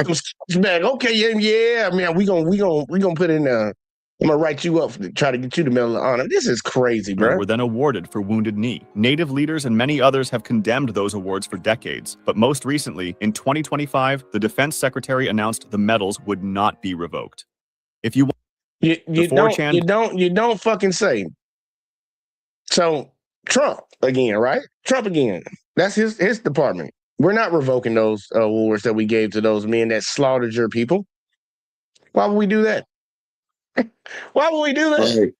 some back. Okay, yeah, man. We gonna put in I'm gonna write you up to try to get you the Medal of Honor. This is crazy, bro. Were then awarded for Wounded Knee. Native leaders and many others have condemned those awards for decades, but most recently, in 2025, the Defense Secretary announced the medals would not be revoked. If you you don't fucking say. So Trump again, right? Trump again. That's his department. We're not revoking those awards that we gave to those men that slaughtered your people. Why would we do that? Why would we do that?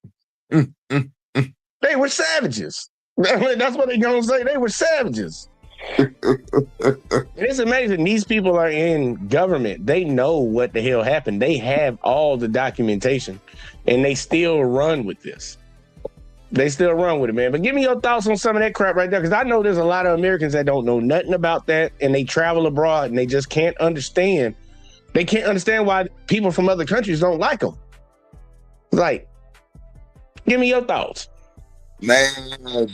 They were savages. That's what they're gonna say. They were savages. It's amazing. These people are in government. They know what the hell happened. They have all the documentation, and they still run with this. They still run with it, man. But give me your thoughts on some of that crap right there, because I know there's a lot of Americans that don't know nothing about that, and they travel abroad, and they just can't understand. They can't understand why people from other countries don't like them. Like, give me your thoughts. Man,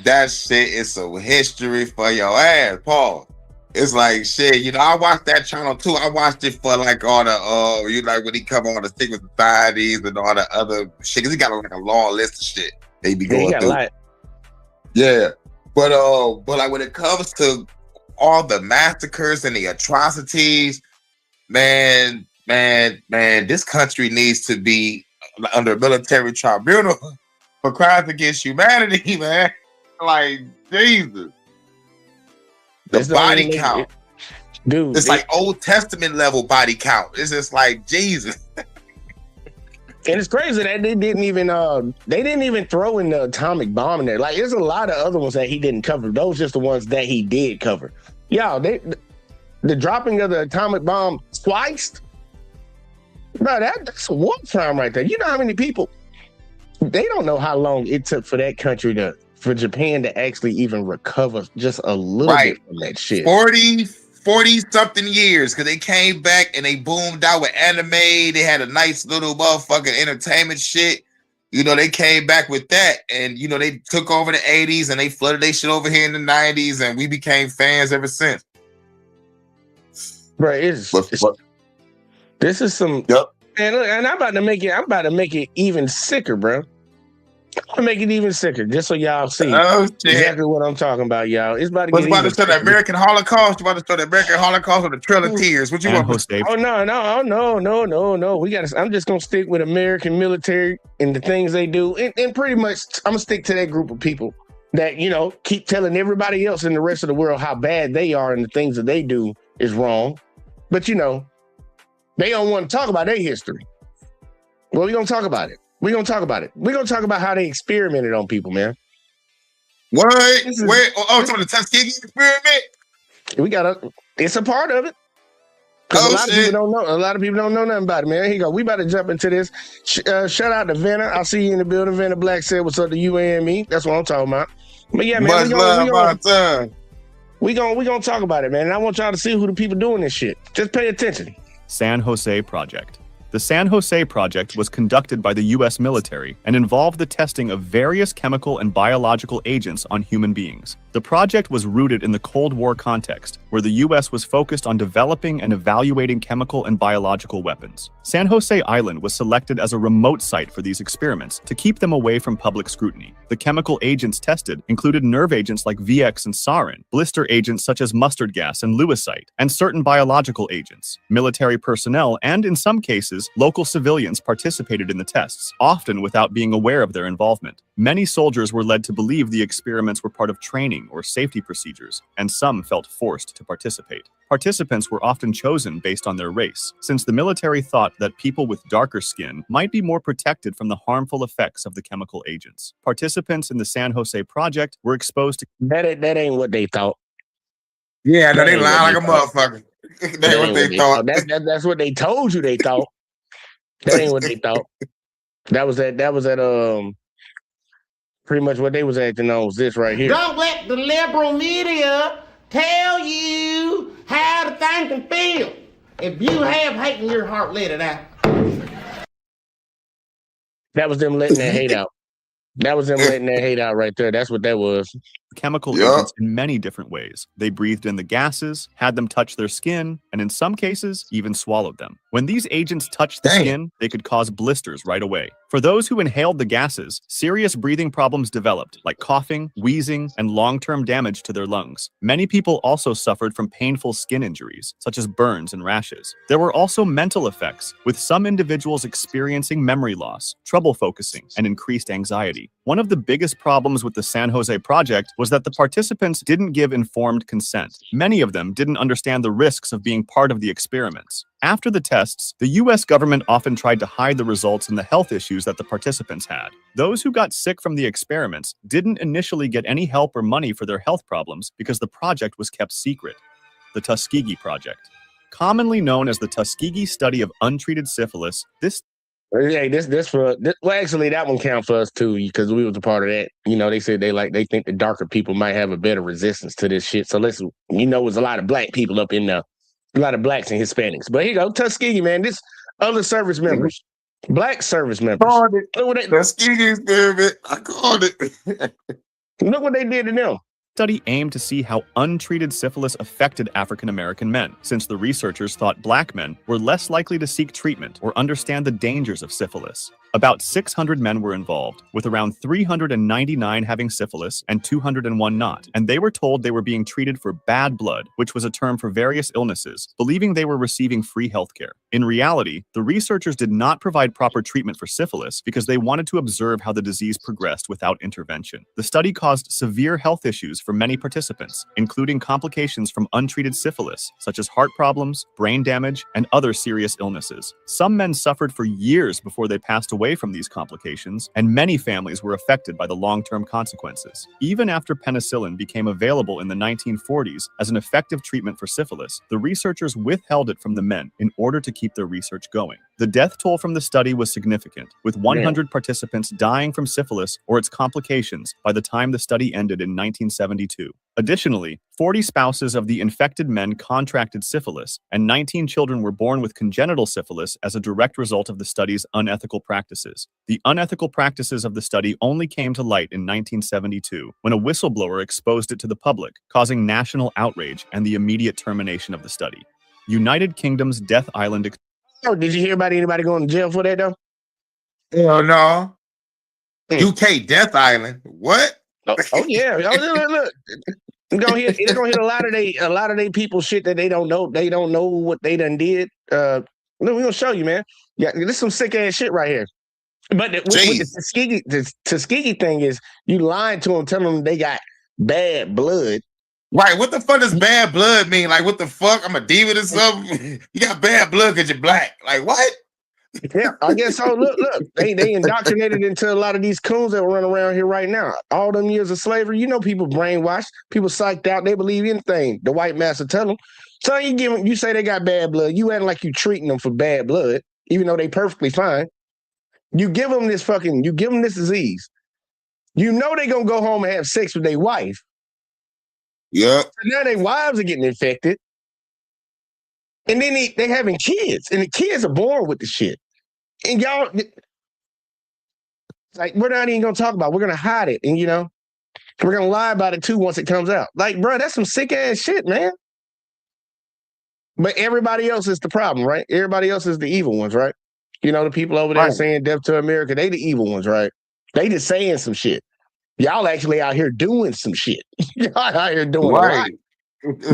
that shit is some history for your ass, Paul. It's like shit, you know, I watched that channel too. I watched it for like all the you like when he come on the secret societies and all the other shit, cause he got like a long list of shit they be going through. Yeah. But like when it comes to all the massacres and the atrocities, man, this country needs to be under military tribunal for crimes against humanity, man. Like, Jesus. The body count. Dude. It's like Old Testament level body count. It's just like, Jesus. And it's crazy that they didn't even throw in the atomic bomb in there. Like, there's a lot of other ones that he didn't cover. Those just the ones that he did cover. Y'all, the dropping of the atomic bomb twice, bro, that's a war crime right there. You know how many people, they don't know how long it took for that country for Japan to actually even recover just a little bit from that shit. 40 something years, because they came back and they boomed out with anime. They had a nice little motherfucking entertainment shit. You know, they came back with that, and you know, they took over the 80s and they flooded their shit over here in the 90s, and we became fans ever since. Bro, this is some. Yep. And look, and I'm about to make it even sicker, bro. I'm gonna make it even sicker, just so y'all see exactly what I'm talking about, y'all. It's about to get about to start the American Holocaust. You about to start the American Holocaust with a Trail of Tears. What you want? Oh no. We gotta. I'm just gonna stick with American military and the things they do, and pretty much I'm gonna stick to that group of people that, you know, keep telling everybody else in the rest of the world how bad they are and the things that they do is wrong, but you know, they don't want to talk about their history. Well, we're gonna talk about it. We're gonna talk about it. We're gonna talk about how they experimented on people, man. What? Wait, so the Tuskegee experiment? It's a part of it. A lot of people don't know. A lot of people don't know nothing about it, man. Here you go. We about to jump into this. Shout out to Vanna. I'll see you in the building. Vanna Black said, "What's up to you and me?" That's what I'm talking about. But yeah, man, we gonna talk about it, man. And I want y'all to see who the people doing this shit. Just pay attention. San Jose Project. The San Jose Project was conducted by the U.S. military and involved the testing of various chemical and biological agents on human beings. The project was rooted in the Cold War context, where the U.S. was focused on developing and evaluating chemical and biological weapons. San Jose Island was selected as a remote site for these experiments to keep them away from public scrutiny. The chemical agents tested included nerve agents like VX and sarin, blister agents such as mustard gas and lewisite, and certain biological agents. Military personnel and, in some cases, local civilians participated in the tests, often without being aware of their involvement. Many soldiers were led to believe the experiments were part of training or safety procedures, and some felt forced to participate. Participants were often chosen based on their race, since the military thought that people with darker skin might be more protected from the harmful effects of the chemical agents. Participants in the San Jose Project were exposed to That ain't what they thought. Yeah, no, That they ain't lie what like a they thought. motherfucker. That That's ain't what they thought. That's what they told you they thought. That ain't what they thought. That was at pretty much what they was acting on was this right here. Don't let the liberal media tell you how to think and feel. If you have hate in your heart, let it out. That was them letting that hate out. That was them letting that hate out right there. That's what that was. chemical Yup. agents in many different ways. They breathed in the gases, had them touch their skin, and in some cases, even swallowed them. When these agents touched the Dang. skin, they could cause blisters right away. For those who inhaled the gases, serious breathing problems developed, like coughing, wheezing, and long-term damage to their lungs. Many people also suffered from painful skin injuries, such as burns and rashes. There were also mental effects, with some individuals experiencing memory loss, trouble focusing, and increased anxiety. One of the biggest problems with the San Jose Project was that the participants didn't give informed consent. Many of them didn't understand the risks of being part of the experiments. After the tests, the US government often tried to hide the results and the health issues that the participants had. Those who got sick from the experiments didn't initially get any help or money for their health problems because the project was kept secret. The Tuskegee Project. Commonly known as the Tuskegee Study of Untreated Syphilis, this Hey, well, actually, that one count for us too because we was a part of that. You know, they said they think the darker people might have a better resistance to this shit. So listen, there's a lot of black people up in there, a lot of blacks and Hispanics. But here you go, Tuskegee, man. This other service members, black service members. Called it. Look what Tuskegee experiment. I called it. look what they did to them. study aimed to see how untreated syphilis affected African American men, since the researchers thought black men were less likely to seek treatment or understand the dangers of syphilis. About 600 men were involved, with around 399 having syphilis and 201 not, and they were told they were being treated for bad blood, which was a term for various illnesses, believing they were receiving free healthcare. In reality, the researchers did not provide proper treatment for syphilis because they wanted to observe how the disease progressed without intervention. The study caused severe health issues for many participants, including complications from untreated syphilis, such as heart problems, brain damage, and other serious illnesses. Some men suffered for years before they passed away from these complications, and many families were affected by the long-term consequences. Even after penicillin became available in the 1940s as an effective treatment for syphilis, the researchers withheld it from the men in order to keep their research going. The death toll from the study was significant, with 100 participants dying from syphilis or its complications by the time the study ended in 1972. Additionally, 40 spouses of the infected men contracted syphilis, and 19 children were born with congenital syphilis as a direct result of the study's unethical practices. The unethical practices of the study only came to light in 1972, when a whistleblower exposed it to the public, causing national outrage and the immediate termination of the study. United Kingdom's Death Island. Oh, did you hear about anybody going to jail for that though? Hell no. Hmm. UK Death Island. What? Oh yeah. Oh, look. It's gonna hit a lot of they people shit that they don't know. They don't know what they done did. Look, we're gonna show you, man. Yeah, this is some sick ass shit right here. But with the Tuskegee thing is you lying to them, telling them they got bad blood. Right, what the fuck does bad blood mean? Like, what the fuck? I'm a demon or something? You got bad blood because you're black. Like, what? Yeah, I guess so. Look, they indoctrinated into a lot of these coons that run around here right now. All them years of slavery, people brainwashed, people psyched out. They believe anything the white master tell them. So you say they got bad blood. You acting like you treating them for bad blood, even though they perfectly fine. You give them this disease. You know they gonna go home and have sex with their wife. Yep. So now their wives are getting infected. And then they having kids, and the kids are born with the shit. And y'all, like, we're not even gonna talk about it. We're gonna hide it, and we're gonna lie about it too once it comes out. Like, bro, that's some sick ass shit, man. But everybody else is the problem, right? Everybody else is the evil ones, right? You know, the people over there Right. saying death to America, they the evil ones, right? They just saying some shit. Y'all actually out here doing some shit. Y'all out here doing a lot. Right.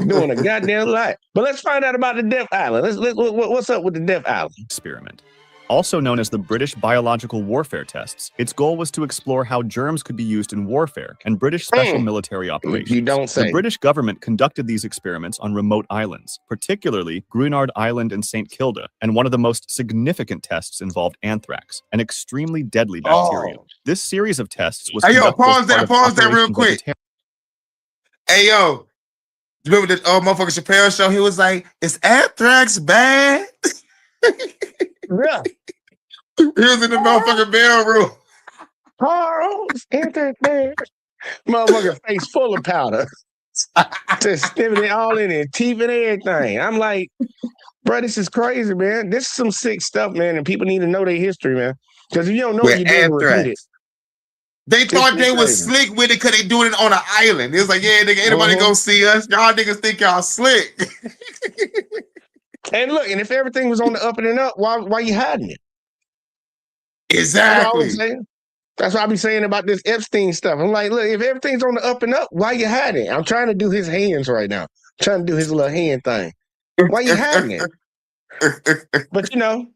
Doing a goddamn lot. But let's find out about the Death Island. What's up with the Death Island? Experiment. Also known as the British Biological Warfare Tests, its goal was to explore how germs could be used in warfare and British special military operations. You don't say. The British government conducted these experiments on remote islands, particularly Grunard Island and St. Kilda, and one of the most significant tests involved anthrax, an extremely deadly bacteria. Oh. This series of tests was Hey, yo, conducted as pause part that of real Operation quick. Vegetarian. Hey, yo. Remember the motherfucker Chappelle show? He was like, "Is anthrax bad?" Yeah. He was in the motherfucking bell room. Charles, anthrax, man. Motherfucker face full of powder. Just sniffing it all in it, teeth and everything. I'm like, bro, this is crazy, man. This is some sick stuff, man, and people need to know their history, man. Because if you don't know With what you're doing, repeat it. anthrax. They thought they was crazy. slick with it because they doing it on an island. It was like, yeah, nigga, anybody go see us? Y'all niggas think y'all slick. And look, and if everything was on the up and up, why you hiding it? That's what I Exactly. was saying. That's what I be saying about this Epstein stuff. I'm like, look, if everything's on the up and up, why you hiding it? I'm trying to do his hands right now. I'm trying to do his little hand thing. Why you hiding it? But you know,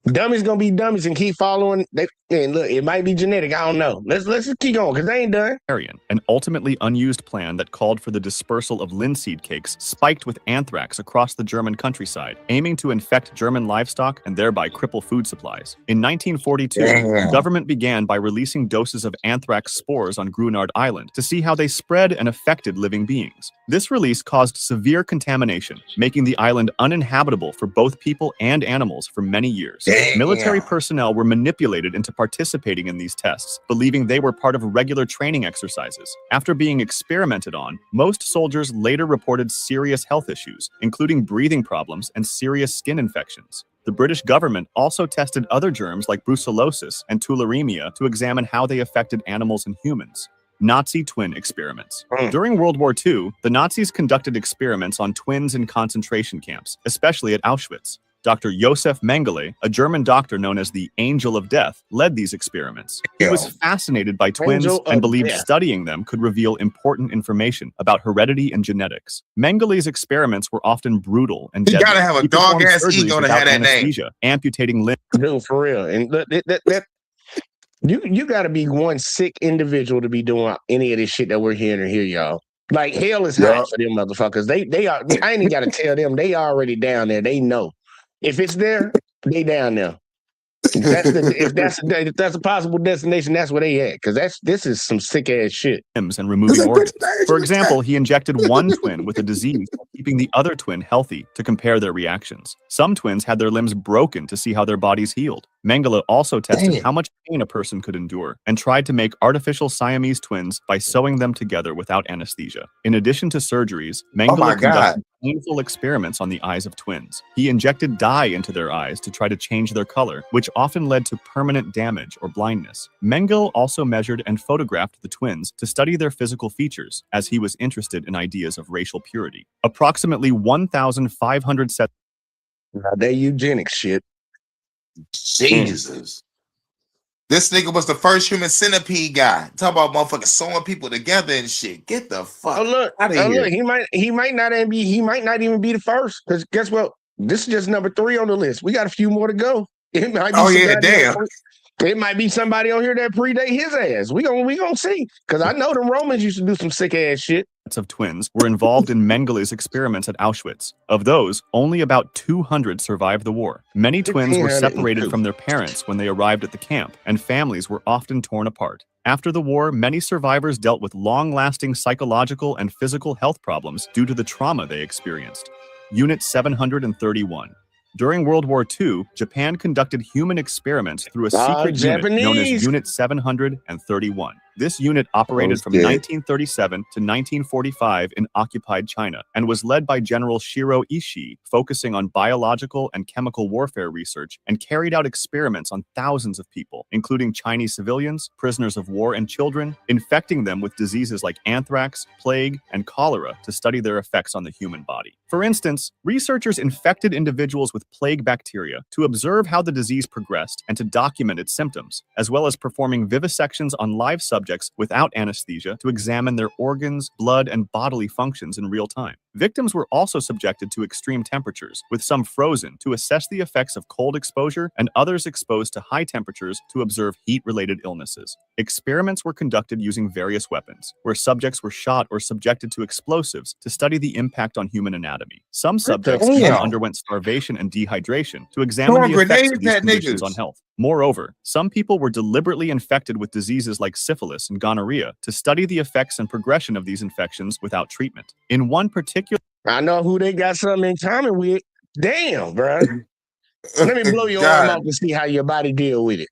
dummies gonna be dummies and keep following. And look, it might be genetic. I don't know. Let's just keep going because they ain't done. An ultimately unused plan that called for the dispersal of linseed cakes spiked with anthrax across the German countryside, aiming to infect German livestock and thereby cripple food supplies. In 1942, the government began by releasing doses of anthrax spores on Grunard Island to see how they spread and affected living beings. This release caused severe contamination, making the island uninhabitable for both people and animals for many years. Military personnel were manipulated into participating in these tests, believing they were part of regular training exercises. After being experimented on, most soldiers later reported serious health issues, including breathing problems and serious skin infections. The British government also tested other germs like brucellosis and tularemia to examine how they affected animals and humans. Nazi twin experiments. During World War II, the Nazis conducted experiments on twins in concentration camps, especially at Auschwitz. Dr. Josef Mengele, a German doctor known as the Angel of Death, led these experiments. He was fascinated by twins Angel and of believed Death. studying them could reveal important information about heredity and genetics. Mengele's experiments were often brutal and You deadly. gotta have a He performed dog-ass surgeries ego to without have that name. anesthesia, amputating limbs. Dude, for real. And look, you got to be one sick individual to be doing any of this shit that we're hearing here, y'all. Like hell is hot for them motherfuckers. They are. I ain't got to tell them. They already down there. They know. If it's there, they down there. If that's a possible destination, that's where they at. Because this is some sick ass shit. And removing organs. For example, he injected one twin with a disease, keeping the other twin healthy to compare their reactions. Some twins had their limbs broken to see how their bodies healed. Mengele also tested how much pain a person could endure and tried to make artificial Siamese twins by sewing them together without anesthesia. In addition to surgeries, Mengele conducted painful experiments on the eyes of twins. He injected dye into their eyes to try to change their color, which often led to permanent damage or blindness. Mengele also measured and photographed the twins to study their physical features, as he was interested in ideas of racial purity. Approximately 1,500 sets. That eugenics shit. Jesus. This nigga was the first human centipede guy. Talk about motherfucking sewing people together and shit. Get the fuck Oh look, out of here. look, he might not even be the first. Because guess what? This is just number 3 on the list. We got a few more to go. It might be damn. It might be somebody on here that predate his ass. We gonna see. Because I know the Romans used to do some sick ass shit. Of twins were involved in Mengele's experiments at Auschwitz. Of those, only about 200 survived the war. Many twins were separated from their parents when they arrived at the camp, and families were often torn apart. After the war, many survivors dealt with long-lasting psychological and physical health problems due to the trauma they experienced. Unit 731. During World War II, Japan conducted human experiments through a secret unit known as Unit 731. This unit operated from shit. 1937 to 1945 in occupied China and was led by General Shiro Ishii, focusing on biological and chemical warfare research, and carried out experiments on thousands of people, including Chinese civilians, prisoners of war, and children, infecting them with diseases like anthrax, plague, and cholera to study their effects on the human body. For instance, researchers infected individuals with plague bacteria to observe how the disease progressed and to document its symptoms, as well as performing vivisections on live subjects without anesthesia to examine their organs, blood, and bodily functions in real time. Victims were also subjected to extreme temperatures, with some frozen, to assess the effects of cold exposure, and others exposed to high temperatures to observe heat-related illnesses. Experiments were conducted using various weapons, where subjects were shot or subjected to explosives to study the impact on human anatomy. Some subjects even hell? underwent starvation and dehydration to examine Throwing the effects grenades of these at conditions niggas. on health. Moreover, some people were deliberately infected with diseases like syphilis and gonorrhea to study the effects and progression of these infections without treatment. In one particular I know who they got something in common with. Damn, bro. Let me blow your arm God. off and see how your body deal with it.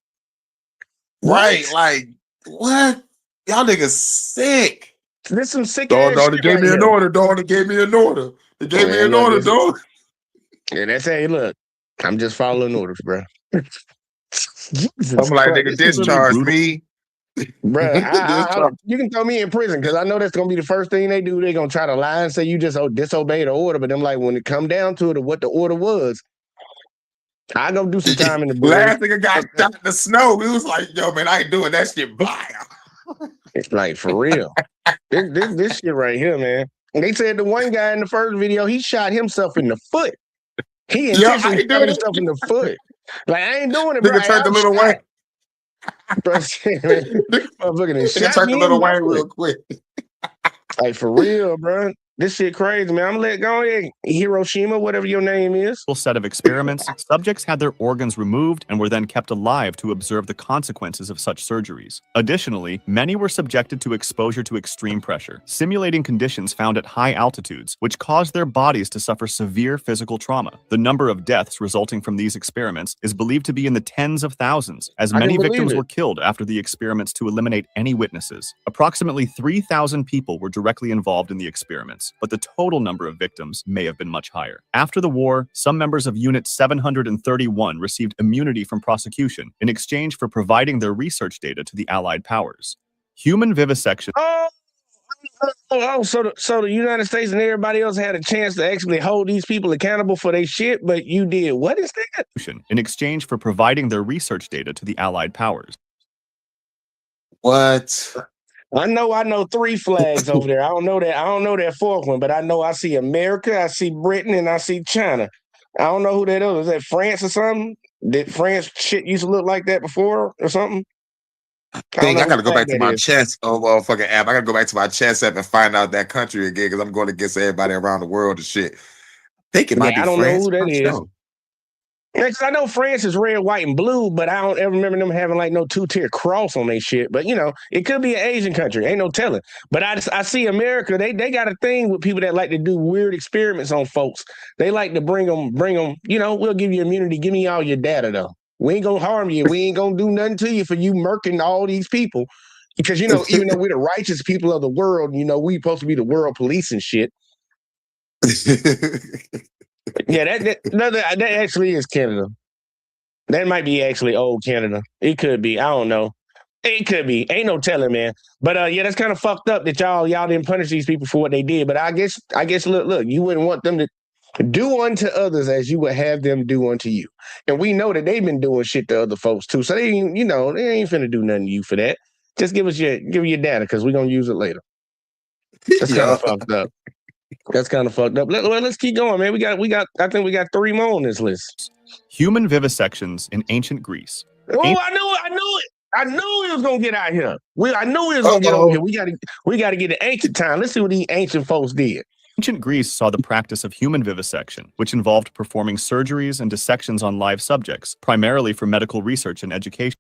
Right, What? like, what? Y'all niggas sick. This some sick Dog, ass they shit gave right me an here. order, dog. They gave me an order. They gave me Man, an look, order, this- dog. Yeah, that's hey, look. I'm just following orders, bro. Jesus I'm like, Christ. nigga, This is really discharge brutal. me. Bruh, you can throw me in prison because I know that's gonna be the first thing they do. They're gonna try to lie and say you just disobeyed the order, but them like when it come down to it, or what the order was, I go do some time in the bridge. Last nigga got shot in the snow. We was like, yo, man, I ain't doing that shit. Bye. It's like for real. This shit right here, man. And they said the one guy in the first video, he shot himself in the foot. He Yo, I intentionally ain't shot doing himself in the foot. Like I ain't doing it, bro. Nigga turned to Little Wayne. Motherfucker done Nigga shot turned me to in Little my Wayne foot. real quick. Like for real, bro. This shit crazy, man. I'm gonna let go ahead. Hiroshima, whatever your name is. set of experiments, subjects had their organs removed and were then kept alive to observe the consequences of such surgeries. Additionally, many were subjected to exposure to extreme pressure, simulating conditions found at high altitudes, which caused their bodies to suffer severe physical trauma. The number of deaths resulting from these experiments is believed to be in the tens of thousands, as I many can believe victims it. were killed after the experiments to eliminate any witnesses. Approximately 3,000 people were directly involved in the experiments, but the total number of victims may have been much higher. After the war, some members of Unit 731 received immunity from prosecution in exchange for providing their research data to the Allied powers. Human vivisection So the United States and everybody else had a chance to actually hold these people accountable for their shit, but you did. What is that? in exchange for providing their research data to the Allied powers. What? I know three flags over there. I don't know that fourth one, but I know I see America, I see Britain, and I see China. I don't know who that is. Is that France or something? Did France shit used to look like that before or something? Dang, I gotta go back to my chest. chess fucking app. I gotta go back to my chess app and find out that country again because I'm going against everybody around the world and shit. I think it might be I don't France. know who that I'm is. sure. Yeah, 'cause I know France is red, white, and blue, but I don't ever remember them having like no two-tier cross on their shit. But you know, it could be an Asian country. Ain't no telling. But I see America. They got a thing with people that like to do weird experiments on folks. They like to bring them. You know, we'll give you immunity. Give me all your data though. We ain't gonna harm you. We ain't gonna do nothing to you for you murking all these people. Because you know, even though we're the righteous people of the world, you know, we supposed to be the world police and shit. Yeah, that actually is Canada. That might be actually old Canada. It could be. I don't know. It could be. Ain't no telling, man. But yeah, that's kind of fucked up that y'all didn't punish these people for what they did. But I guess look, you wouldn't want them to do unto others as you would have them do unto you. And we know that they've been doing shit to other folks too. So they ain't finna do nothing to you for that. Just give your data because we're gonna use it later. That's kind of fucked up. That's kind of fucked up. Let's keep going, man. I think we got three more on this list. Human vivisections in ancient Greece. Oh, I knew it. I knew he was gonna get out here. I knew he was gonna get over here. We gotta get to ancient time. Let's see what these ancient folks did. Ancient Greece saw the practice of human vivisection, which involved performing surgeries and dissections on live subjects, primarily for medical research and education.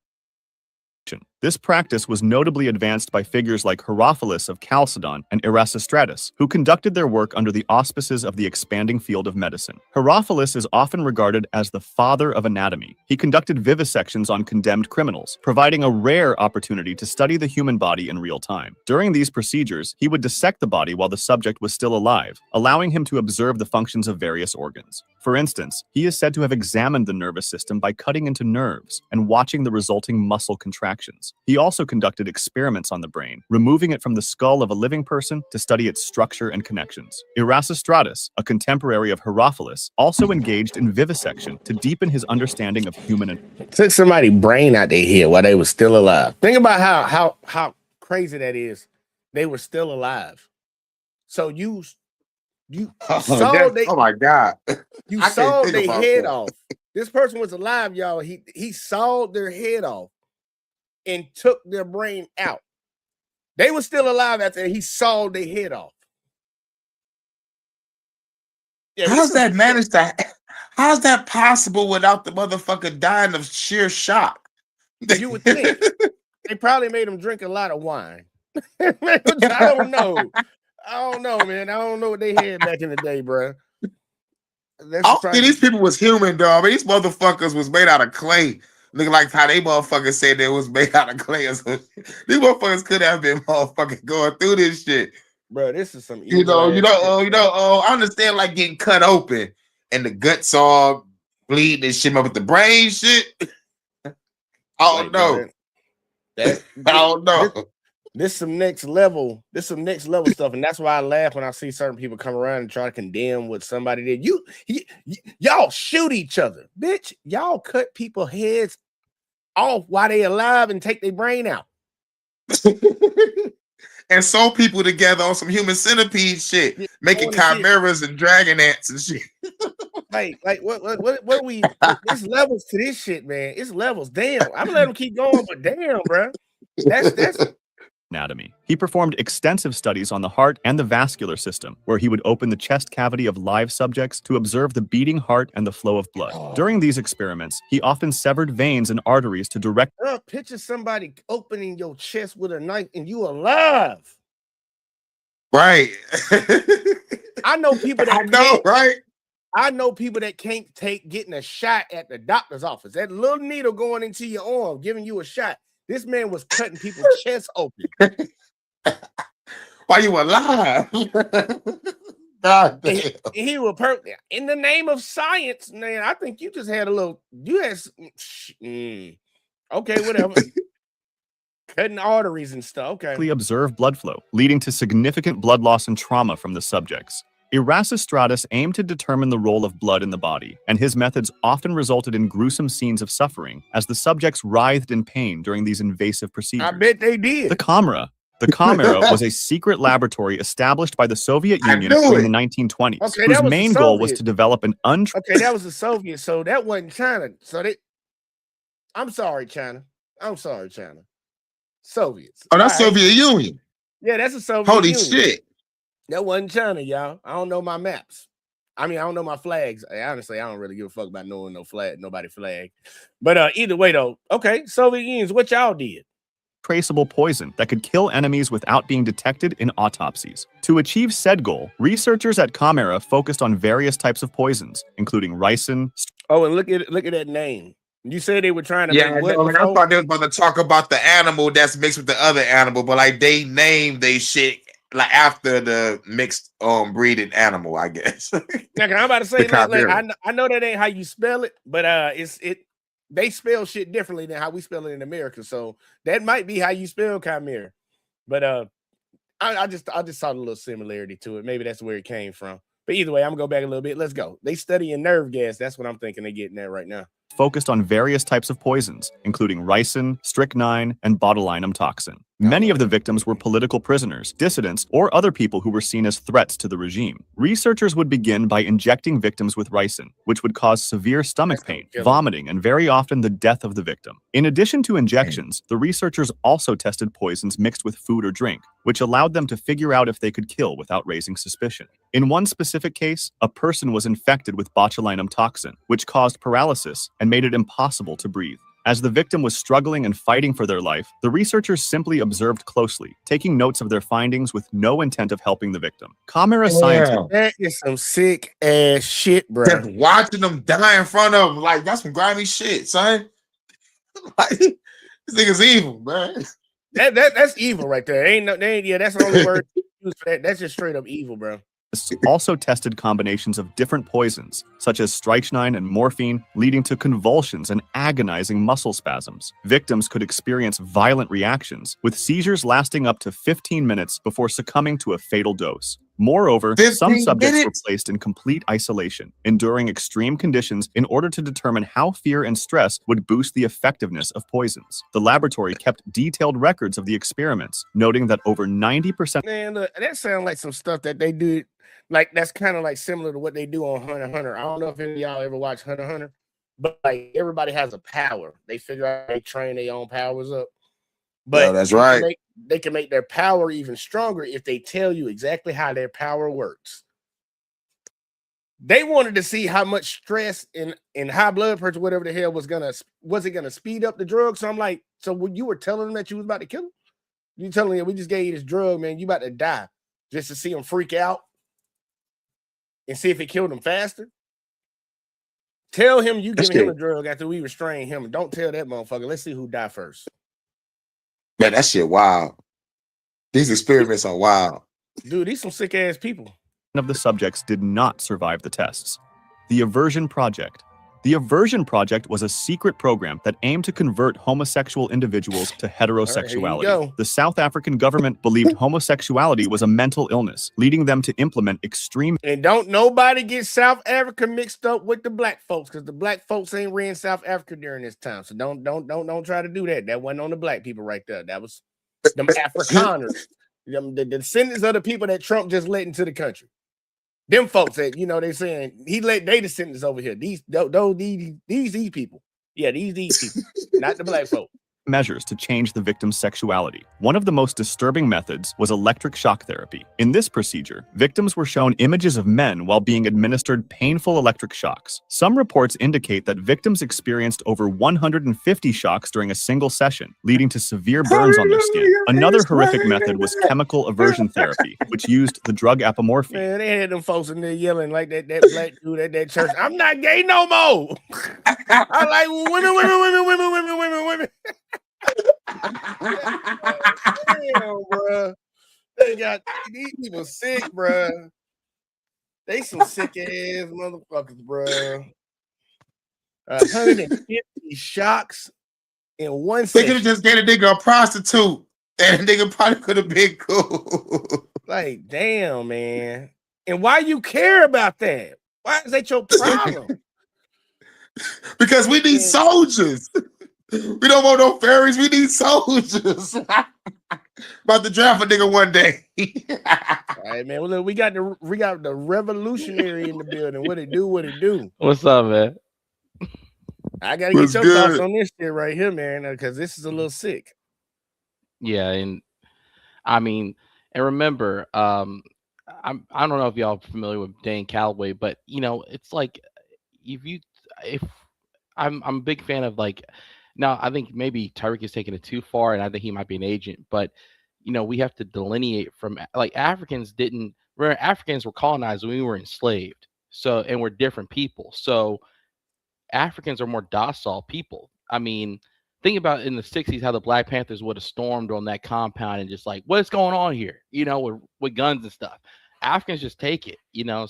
This practice was notably advanced by figures like Herophilus of Chalcedon and Erasistratus, who conducted their work under the auspices of the expanding field of medicine. Herophilus is often regarded as the father of anatomy. He conducted vivisections on condemned criminals, providing a rare opportunity to study the human body in real time. During these procedures, he would dissect the body while the subject was still alive, allowing him to observe the functions of various organs. For instance, he is said to have examined the nervous system by cutting into nerves and watching the resulting muscle contractions. He also conducted experiments on the brain, removing it from the skull of a living person to study its structure and connections. Erasistratus, a contemporary of Herophilus, also engaged in vivisection to deepen his understanding of human anatomy. Took somebody's brain out their head while they were still alive. Think about how crazy that is. They were still alive. So you sawed Oh my God. you I can't sawed think their about head that. off. This person was alive, y'all. He sawed their head off and took their brain out. They were still alive after he sawed their head off. Yeah, How's that managed to? How's that possible without the motherfucker dying of sheer shock? You would think. They probably made him drink a lot of wine. I don't know. I don't know, man. I don't know what they had back in the day, bro. I don't think these people was human, dog. But these motherfuckers was made out of clay. Looking like how they motherfuckers said they was made out of clay or something. These motherfuckers could have been motherfucking going through this shit. Bro, this is some I understand like getting cut open and the guts all bleeding and shit, but with the brain shit, I don't know. I don't know. This some next level. This some next level stuff, and that's why I laugh when I see certain people come around and try to condemn what somebody did. Y'all shoot each other, bitch. Y'all cut people heads off while they alive and take their brain out. And sew people together on some human centipede shit, making chimeras and dragon ants and shit. Like what we? There's levels to this shit, man. It's levels. Damn, I'm gonna let them keep going, but damn, bro, that's. Anatomy. He performed extensive studies on the heart and the vascular system, where he would open the chest cavity of live subjects to observe the beating heart and the flow of blood. During these experiments, he often severed veins and arteries to direct. Picture somebody opening your chest with a knife and you alive. Right. I know people that I know people that can't take getting a shot at the doctor's office. That little needle going into your arm, giving you a shot. This man was cutting people's chests open. While you alive. God damn. He was perfect. In the name of science, man, I think you just had a little, okay, whatever. Cutting arteries and stuff, okay. Observe blood flow, leading to significant blood loss and trauma from the subjects. Erasistratus aimed to determine the role of blood in the body, and his methods often resulted in gruesome scenes of suffering as the subjects writhed in pain during these invasive procedures. I bet they did. The Kamera was a secret laboratory established by the Soviet Union during the 1920s, whose main goal was to develop an Okay, that was the Soviet, so that wasn't China. I'm sorry, China. Soviets. Oh, that's Soviet Union. Yeah, that's a Soviet Holy Union. shit. That wasn't China, y'all. I don't know my maps. I mean, I don't know my flags. Honestly, I don't really give a fuck about knowing nobody flag. But either way, though, okay, Soviet Unions, what y'all did? Traceable poison that could kill enemies without being detected in autopsies. To achieve said goal, researchers at Kamera focused on various types of poisons, including ricin. Oh, and look at that name. You said they were trying to make what? I thought they was going to talk about the animal that's mixed with the other animal, but like they named they shit like after the mixed breeding animal, I guess. Now, I'm about to say, I know that ain't how you spell it, but they spell shit differently than how we spell it in America. So that might be how you spell chimera. But I just saw a little similarity to it. Maybe that's where it came from. But either way, I'm gonna go back a little bit. Let's go. They studying nerve gas. That's what I'm thinking they're getting at right now. Focused on various types of poisons, including ricin, strychnine, and botulinum toxin. Many of the victims were political prisoners, dissidents, or other people who were seen as threats to the regime. Researchers would begin by injecting victims with ricin, which would cause severe stomach pain, vomiting, and very often the death of the victim. In addition to injections, the researchers also tested poisons mixed with food or drink, which allowed them to figure out if they could kill without raising suspicion. In one specific case, a person was infected with botulinum toxin, which caused paralysis and made it impossible to breathe. As the victim was struggling and fighting for their life, the researchers simply observed closely, taking notes of their findings with no intent of helping the victim. Camera scientists. That is some sick ass shit, bro. Just watching them die in front of them, like that's some grimy shit, son. Like, this nigga's evil, man. That's evil right there. That's the only word used for that. That's just straight up evil, bro. Also tested combinations of different poisons, such as strychnine and morphine, leading to convulsions and agonizing muscle spasms. Victims could experience violent reactions, with seizures lasting up to 15 minutes before succumbing to a fatal dose. Moreover, some 15 subjects minutes? were placed in complete isolation, enduring extreme conditions in order to determine how fear and stress would boost the effectiveness of poisons. The laboratory kept detailed records of the experiments, noting that over 90%. Man, look, that sounds like some stuff that they do. Like that's kind of like similar to what they do on Hunter x Hunter. I don't know if any of y'all ever watch Hunter x Hunter, but like everybody has a power. They figure out they train their own powers up. But Yeah, that's right. They can make their power even stronger if they tell you exactly how their power works. They wanted to see how much stress and high blood pressure, whatever the hell was it gonna speed up the drug? So I'm like, so when you were telling them that you was about to kill him, you telling them we just gave you this drug, man, you about to die, just to see him freak out and see if it killed him faster. Tell him you giving him a drug after we restrain him, and don't tell that motherfucker. Let's see who die first. Man, that shit wild. These experiments are wild. Dude, these some sick ass people. Of the subjects did not survive the tests. The Aversion Project. The Aversion Project was a secret program that aimed to convert homosexual individuals to heterosexuality. go. The South African government believed homosexuality was a mental illness, leading them to implement extreme. And don't nobody get South Africa mixed up with the black folks, because the black folks ain't ran South Africa during this time. So don't try to do that. That wasn't on the black people right there. That was them Afrikaners, the descendants of the people that Trump just let into the country. Them folks that, they saying he let they descendants over here. These people. Yeah, these people, not the black folk. Measures to change the victim's sexuality. One of the most disturbing methods was electric shock therapy. In this procedure, victims were shown images of men while being administered painful electric shocks. Some reports indicate that victims experienced over 150 shocks during a single session, leading to severe burns on their skin. Another horrific method was chemical aversion therapy, which used the drug apomorphine. Man, they had them folks in there yelling like that black dude at that church. I'm not gay no more. I like women. Damn, bro. They got these people sick, bro. They some sick ass motherfuckers, bro. 150 shocks in one They session. could have just gave a nigga a prostitute, and the nigga probably could have been cool. Like, damn, man. And why you care about that? Why is that your problem? Because we need soldiers. We don't want no fairies. We need soldiers. About to draft a nigga one day. All right, man. Well, look, we got the revolutionary in the building. What it do? What's up, man? I gotta get What's your good? thoughts on this shit right here, man, because this is a little sick. Yeah, and I mean, and remember, I don't know if y'all are familiar with Dane Calloway, but it's like if I'm a big fan of like. Now, I think maybe Tyreek is taking it too far, and I think he might be an agent. But, we have to delineate from like Africans were colonized when we were enslaved. So, and we're different people. So, Africans are more docile people. I mean, think about in the 60s how the Black Panthers would have stormed on that compound and just like, what's going on here? With guns and stuff. Africans just take it,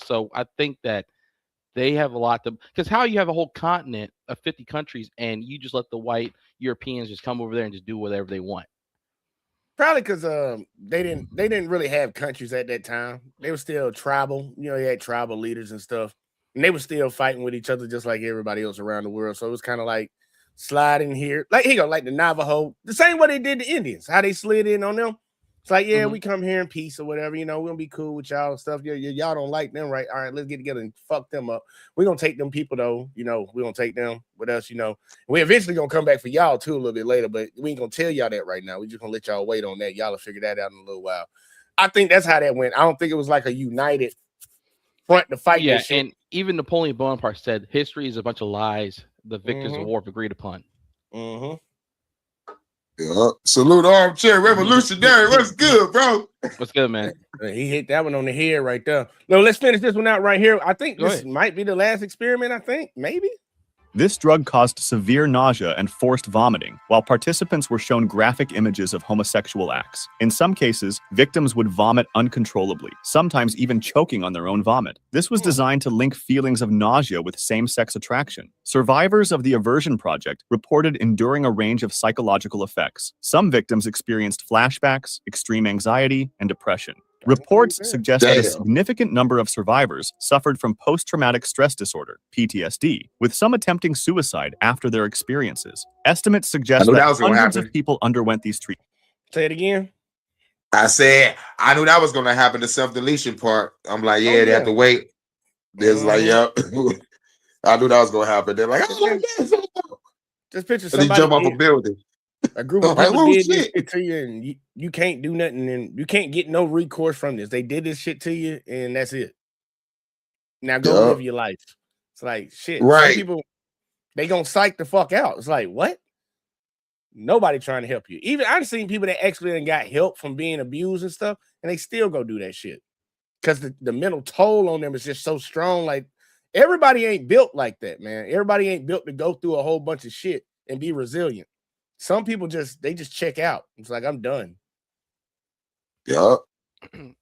So, I think that they have a lot to, because how you have a whole continent of 50 countries and you just let the white Europeans just come over there and just do whatever they want. Probably because they didn't really have countries at that time. They were still tribal. They had tribal leaders and stuff, and they were still fighting with each other just like everybody else around the world. So it was kind of like sliding here, like like the Navajo, the same way they did the Indians, how they slid in on them. It's like, yeah, we come here in peace or whatever, we're gonna be cool with y'all and stuff. Y'all don't like them, right? All right, let's get together and fuck them up. We're gonna take them people though, we're gonna take them. What else, we eventually gonna come back for y'all too a little bit later, but we ain't gonna tell y'all that right now. We're just gonna let y'all wait on that. Y'all will figure that out in a little while. I think that's how that went. I don't think it was like a united front to fight. Yeah, this shit. and even Napoleon Bonaparte said history is a bunch of lies. The victors of war have agreed upon. Mm-hmm. Yeah. Salute Armchair Revolutionary. What's good, bro? What's good, man? He hit that one on the head right there. No, let's finish this one out right here. I think Go this ahead. might be the last experiment. I think maybe. This drug caused severe nausea and forced vomiting, while participants were shown graphic images of homosexual acts. In some cases, victims would vomit uncontrollably, sometimes even choking on their own vomit. This was designed to link feelings of nausea with same-sex attraction. Survivors of the Aversion Project reported enduring a range of psychological effects. Some victims experienced flashbacks, extreme anxiety, and depression. Reports suggest that a Damn. significant number of survivors suffered from post-traumatic stress disorder, PTSD, with some attempting suicide after their experiences. Estimates suggest knew that that was gonna hundreds happen. of people underwent these treatments. Say it again. I said I knew that was gonna happen. The self-deletion part. I'm like, yeah, they have to wait. There's like, yep. I knew that was gonna happen. They're like, oh, yes. Just picture And he somebody jump off a did- building. a group of Like, people oh, did this shit. shit to you, and you can't do nothing, and you can't get no recourse from this. They did this shit to you, and that's it. Now go Yup. live your life. It's like shit. Some Right. people they gonna psych the fuck out. It's like what? Nobody trying to help you. Even I've seen people that actually done got help from being abused and stuff, and they still go do that shit because the mental toll on them is just so strong. Like everybody ain't built like that, man. Everybody ain't built to go through a whole bunch of shit and be resilient. Some people just check out. It's like I'm done. Yup.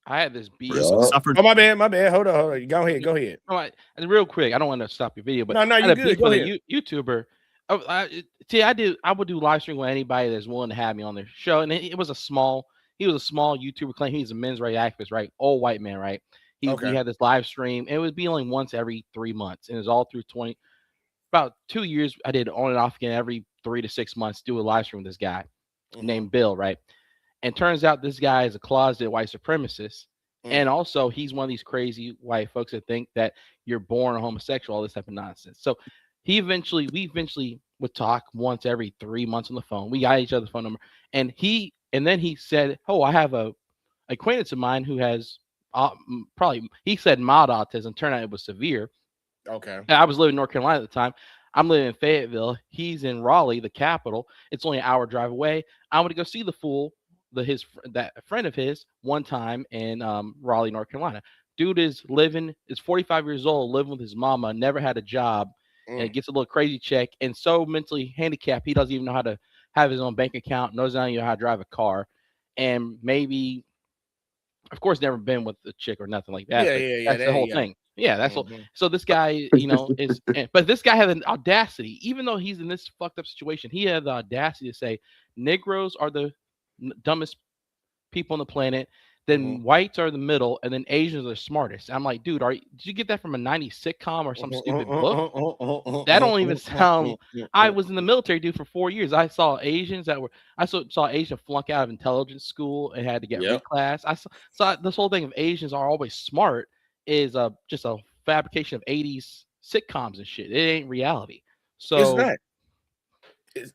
I had this beef. Yeah. Suffered Oh my bad. Hold on. Go ahead. No, and real quick, I don't want to stop your video, but No, I you had a good. beef Go with ahead. a YouTuber. I would do live stream with anybody that's willing to have me on their show, and he was a small YouTuber claim he's a men's rights activist, right? Old white man, right? We Okay. had this live stream. It would be only once every 3 months, and it was all through about 2 years. I did on and off again every 3 to 6 months. Do a live stream with this guy named Bill, right? And turns out this guy is a closeted white supremacist. And also, he's one of these crazy white folks that think that you're born a homosexual, all this type of nonsense. So we eventually would talk once every 3 months on the phone. We got each other's phone number, and then he said, "Oh, I have a acquaintance of mine who has he said mild autism. Turned out it was severe." Okay. And I was living in North Carolina at the time. I'm living in Fayetteville. He's in Raleigh, the capital. It's only an hour drive away. I went to go see the fool. That friend of his one time in Raleigh, North Carolina. Dude is 45 years old, living with his mama, never had a job, and gets a little crazy check, and so mentally handicapped he doesn't even know how to have his own bank account, knows not even how to drive a car, and maybe, of course, never been with a chick or nothing like that. Yeah. That's the whole thing. Yeah, that's all. So this guy, but this guy had an audacity, even though he's in this fucked up situation, he had the audacity to say Negroes are the dumbest people on the planet, then whites are the middle, and then Asians are the smartest. I'm like, dude, did you get that from a 90s sitcom or some stupid book? That don't even sound. I was in the military, dude, for 4 years. I saw Asians I saw Asian flunk out of intelligence school and had to get reclass. I saw this whole thing of Asians are always smart is just a fabrication of 80s sitcoms and shit. It ain't reality. So it's not.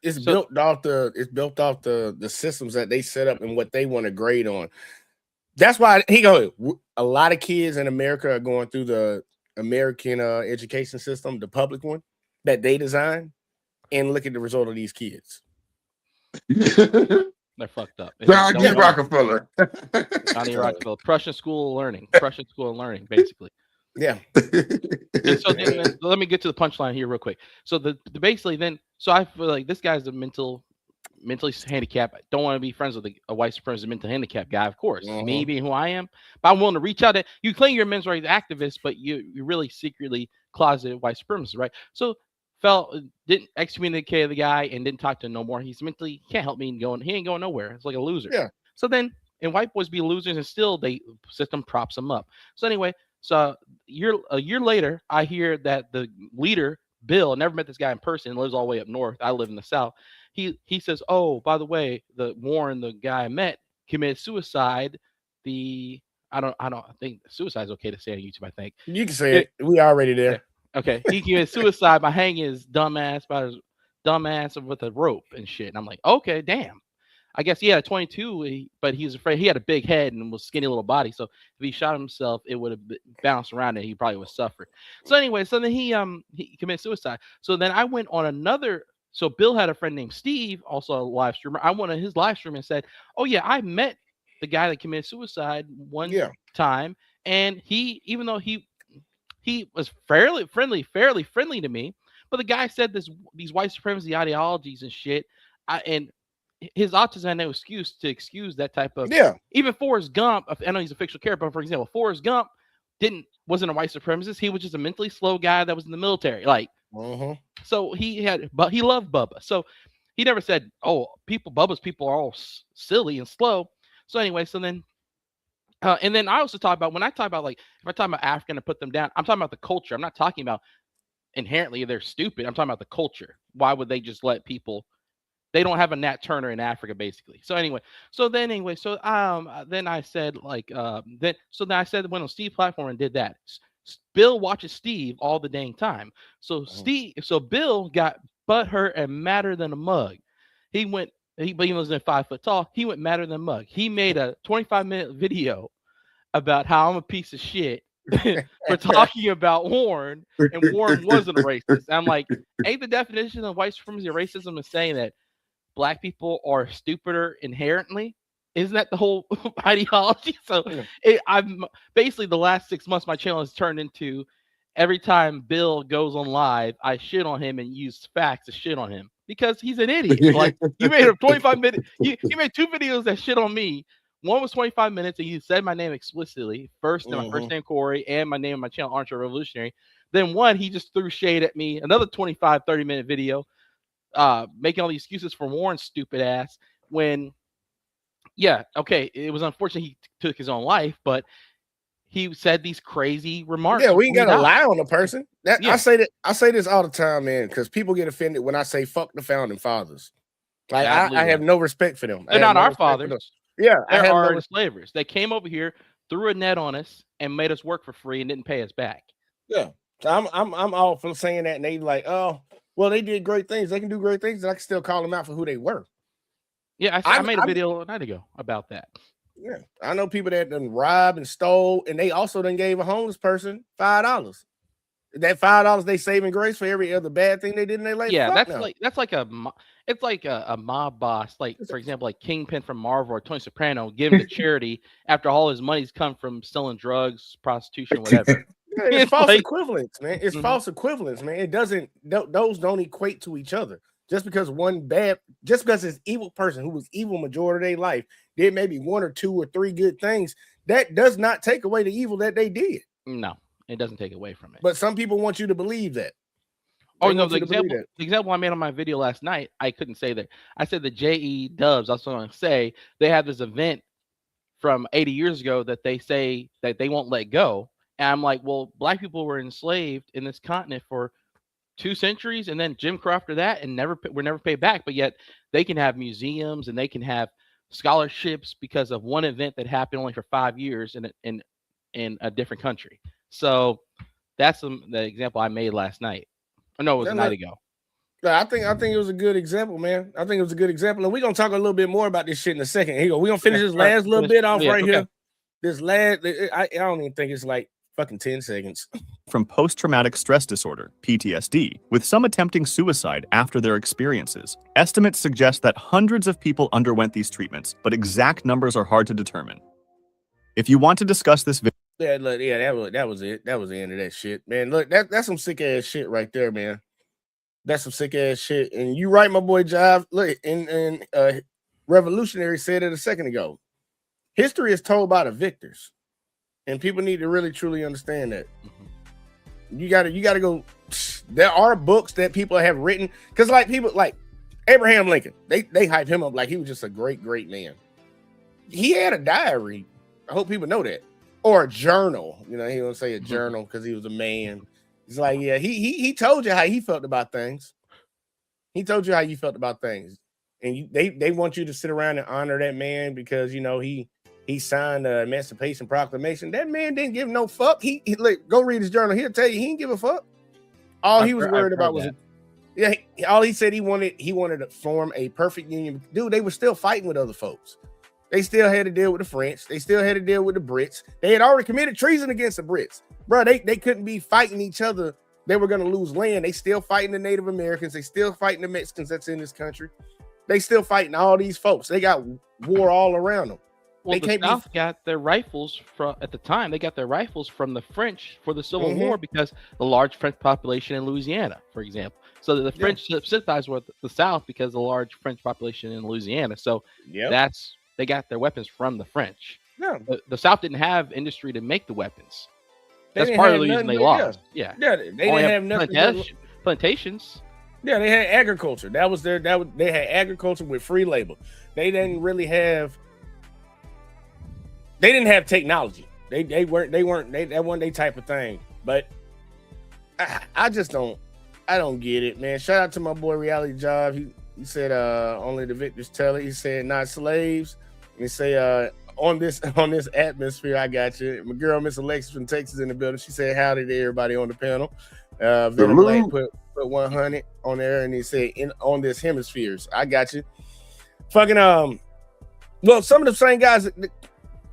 It's built off the systems that they set up and what they want to grade on. That's why a lot of kids in America are going through the American education system, the public one that they designed, and look at the result of these kids. They're fucked up. John D. Rockefeller. Johnny Rockefeller. Prussian School of Learning, basically. Yeah. And so then, let me get to the punchline here real quick. So I feel like this guy's a mentally handicapped. I don't want to be friends with a white supremacist mental handicap guy, of course. Me being who I am, but I'm willing to reach out. You claim you're a men's rights activist, but you really secretly closeted white supremacist, right? So didn't excommunicate the guy and didn't talk to him no more. He's mentally can't help me he ain't going nowhere. It's like a loser. Yeah. So then, and white boys be losers, and still the system props them up. So anyway. So a year later, I hear that the leader, Bill, never met this guy in person, lives all the way up north. I live in the south. He says, "Oh, by the way, Warren, the guy I met, committed suicide." I think suicide's okay to say on YouTube. I think you can say it. We already there. Okay, he committed suicide by hanging his dumbass with a rope and shit. And I'm like, okay, damn. I guess he had a 22, but he was afraid. He had a big head and was skinny little body. So if he shot himself, it would have bounced around and he probably would suffer. So anyway, then he committed suicide. So then I went on another So Bill had a friend named Steve, also a live streamer. I went on his live stream and said, "Oh yeah, I met the guy that committed suicide one time, and he, even though he was fairly friendly to me, but the guy said these white supremacy ideologies and shit, and his autism had no excuse to excuse that type of even Forrest Gump. I know he's a fictional character, but for example, Forrest Gump wasn't a white supremacist. He was just a mentally slow guy that was in the military. Like, so he loved Bubba. So he never said, "Oh, Bubba's people are all silly and slow." So anyway, so then, and then I also talk about, when I talk about, like, if I talk about African and put them down, I'm talking about the culture. I'm not talking about inherently they're stupid. I'm talking about the culture. Why would they just let people? They don't have a Nat Turner in Africa, basically. So anyway, then I said, like, then I said, went on Steve's platform and did that. Bill watches Steve all the dang time. So Bill got butthurt and madder than a mug. But he wasn't 5 foot tall. He went madder than a mug. He made a 25-minute video about how I'm a piece of shit for talking about Warren, and Warren wasn't a racist. I'm like, ain't the definition of white supremacy or racism is saying that black people are stupider inherently? Isn't that the whole ideology? So I'm basically, the last 6 months, my channel has turned into, every time Bill goes on live, I shit on him and use facts to shit on him because he's an idiot. Like, you made a 25-minute, you made 2 videos that shit on me. One was 25 minutes and you said my name explicitly, first, and my first name Corey, and my name on my channel, Archer Revolutionary. Then one, he just threw shade at me. Another 25-30-minute video, making all these excuses for Warren's stupid ass, when, it was unfortunate he took his own life, but he said these crazy remarks. Yeah, we ain't gotta lie on the person. I say this all the time, man, because people get offended when I say fuck the founding fathers. Like, I have no respect for them. They're not our fathers. Yeah, they're our enslavers. They came over here, threw a net on us, and made us work for free and didn't pay us back. Yeah, so I'm all for saying that, and they like, oh, well, they did great things. They can do great things, and I can still call them out for who they were. Yeah, I made a video a night ago about that. Yeah, I know people that done robbed and stole, and they also done gave a homeless person $5. That $5 they saving grace for every other bad thing they did in their life. Yeah, that's like a mob boss, like, for example, like Kingpin from Marvel or Tony Soprano, giving to charity after all his money's come from selling drugs, prostitution, whatever. Yeah, it's false equivalence, man. It's false equivalence, man. It doesn't; those don't equate to each other. Just because this evil person who was evil majority of their life did maybe 1 or 2 or 3 good things, that does not take away the evil that they did. No, it doesn't take away from it. But some people want you to believe that. The example I made on my video last night, I couldn't say that. I said the JE Dubs, I was going to say, they have this event from 80 years ago that they say that they won't let go. And I'm like, well, black people were enslaved in this continent for 2 centuries, and then Jim Crow after that, and were never paid back. But yet they can have museums and they can have scholarships because of one event that happened only for 5 years in a different country. So that's the example I made last night. No, it was a night ago. I think it was a good example, man. I think it was a good example, and we're gonna talk a little bit more about this shit in a second. Here you go. We're gonna finish this last little bit off here. This last, I don't even think it's like fucking 10 seconds. From post-traumatic stress disorder, PTSD, with some attempting suicide after their experiences. Estimates suggest that hundreds of people underwent these treatments, but exact numbers are hard to determine. If you want to discuss this video, that was it. That was the end of that shit, man. Look, that's some sick ass shit right there, man. That's some sick ass shit. And you right, my boy Jive. Look, and Revolutionary said it a second ago. History is told by the victors, and people need to really truly understand that. You gotta go. There are books that people have written, because like people like Abraham Lincoln, they hype him up like he was just a great man. He had a diary. I hope people know that. Or a journal. You know, he don't say a journal because he was a man. It's like, yeah, he told you how he felt about things. He told you how you felt about things. And they want you to sit around and honor that man because, you know, he signed the Emancipation Proclamation. That man didn't give no fuck. He look, go read his journal. He'll tell you he didn't give a fuck. All he was worried about was all he said he wanted to form a perfect union. Dude, they were still fighting with other folks. They still had to deal with the French. They still had to deal with the Brits. They had already committed treason against the Brits. Bro, they couldn't be fighting each other they were going to lose land. They still fighting the Native Americans. They still fighting the Mexicans that's in this country. They still fighting all these folks. They got war all around them. Well, They the South got their rifles from at the time. They got their rifles from the French for the Civil Mhm. War because the large French population in Louisiana, for example. So the French sympathized with the South because of the large French population in Louisiana. So Yeah. they got their weapons from the French. Yeah. The South didn't have industry to make the weapons. They That's didn't part have of the reason nothing they but- lost. Yeah. Yeah, they Only didn't have nothing. plantations. Yeah, they had agriculture. That was their. They had agriculture with free labor. They didn't really have. They didn't have technology. That wasn't their type of thing. But I just don't. I don't get it, man. Shout out to my boy Reality Job. He said only the victors tell it. He said not slaves. He say on this atmosphere, I got you. My girl Miss Alexis from Texas in the building. She said howdy to everybody on the panel. Venom Black put 100 on there, and he said on this hemispheres. I got you. Fucking well, some of the same guys.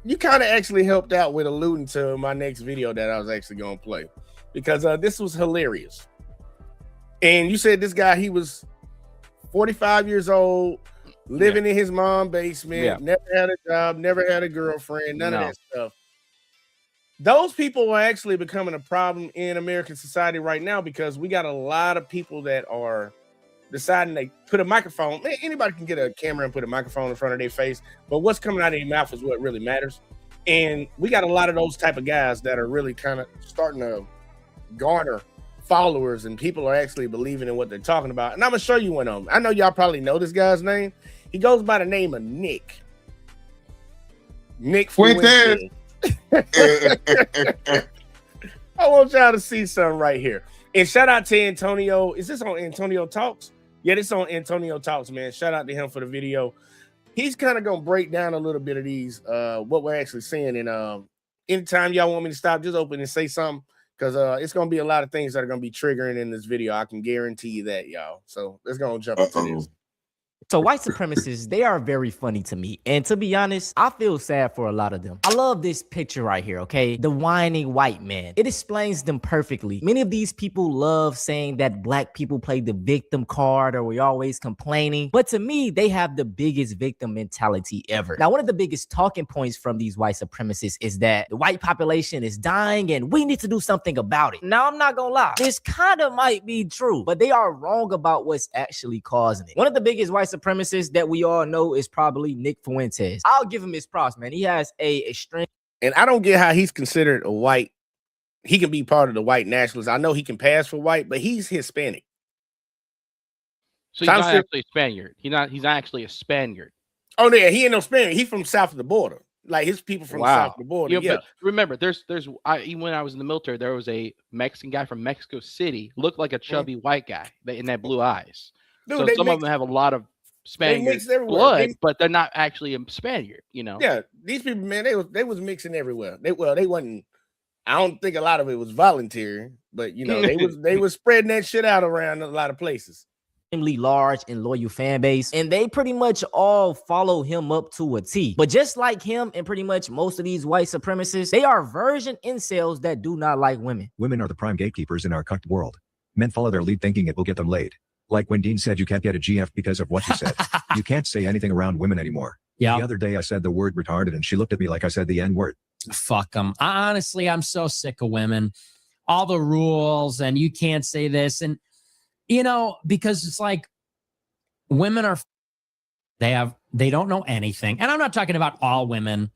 You kind of actually helped out with alluding to my next video that I was actually gonna play, because this was hilarious. And you said this guy, he was 45 years old, living in his mom's basement, never had a job, never had a girlfriend, none of that stuff. Those people are actually becoming a problem in American society right now, because we got a lot of people that are deciding they put a microphone. Anybody can get a camera and put a microphone in front of their face, but what's coming out of their mouth is what really matters. And we got a lot of those type of guys that are really kind of starting to garner followers, and people are actually believing in what they're talking about. And I'm gonna show you one of them. I know y'all probably know this guy's name. He goes by the name of Nick Fuentes. I want y'all to see something right here. And shout out to Antonio. Is this on Antonio Talks? Yeah, this is on Antonio Talks, man. Shout out to him for the video. He's kind of gonna break down a little bit of these, what we're actually seeing. And anytime y'all want me to stop, just open and say something, because it's gonna be a lot of things that are gonna be triggering in this video. I can guarantee you that, y'all. So let's go and jump into this. So white supremacists, they are very funny to me. And to be honest, I feel sad for a lot of them. I love this picture right here, okay? The whining white man. It explains them perfectly. Many of these people love saying that black people play the victim card, or we're always complaining. But to me, they have the biggest victim mentality ever. Now, one of the biggest talking points from these white supremacists is that the white population is dying and we need to do something about it. Now, I'm not gonna lie. This kind of might be true, but they are wrong about what's actually causing it. One of the biggest white supremacists that we all know is probably Nick Fuentes. I'll give him his props, man. He has a extreme. And I don't get how he's considered a white. He can be part of the white nationalists. I know he can pass for white, but he's Hispanic. So he's not actually a Spaniard. He's not actually a Spaniard. Oh yeah, he ain't no Spaniard. He's from south of the border. Like his people from south of the border. Yeah, but remember, even when I was in the military, there was a Mexican guy from Mexico City, looked like a chubby white guy and had blue eyes. Dude, so some of them have a lot of Spaniard blood, but they're not actually a Spaniard, you know. Yeah, these people, man, they was mixing everywhere. They wasn't. I don't think a lot of it was voluntary, but you know, they was spreading that shit out around a lot of places. Large and loyal fan base, and they pretty much all follow him up to a T. But just like him and pretty much most of these white supremacists, they are virgin incels that do not like women. Women are the prime gatekeepers in our cucked world. Men follow their lead thinking it will get them laid. Like when Dean said you can't get a GF because of what you said. You can't say anything around women anymore. Yeah. The other day I said the word retarded and she looked at me like I said the N-word. Fuck them. Honestly, I'm so sick of women. All the rules and you can't say this. And, you know, because it's like women are, they don't know anything. And I'm not talking about all women.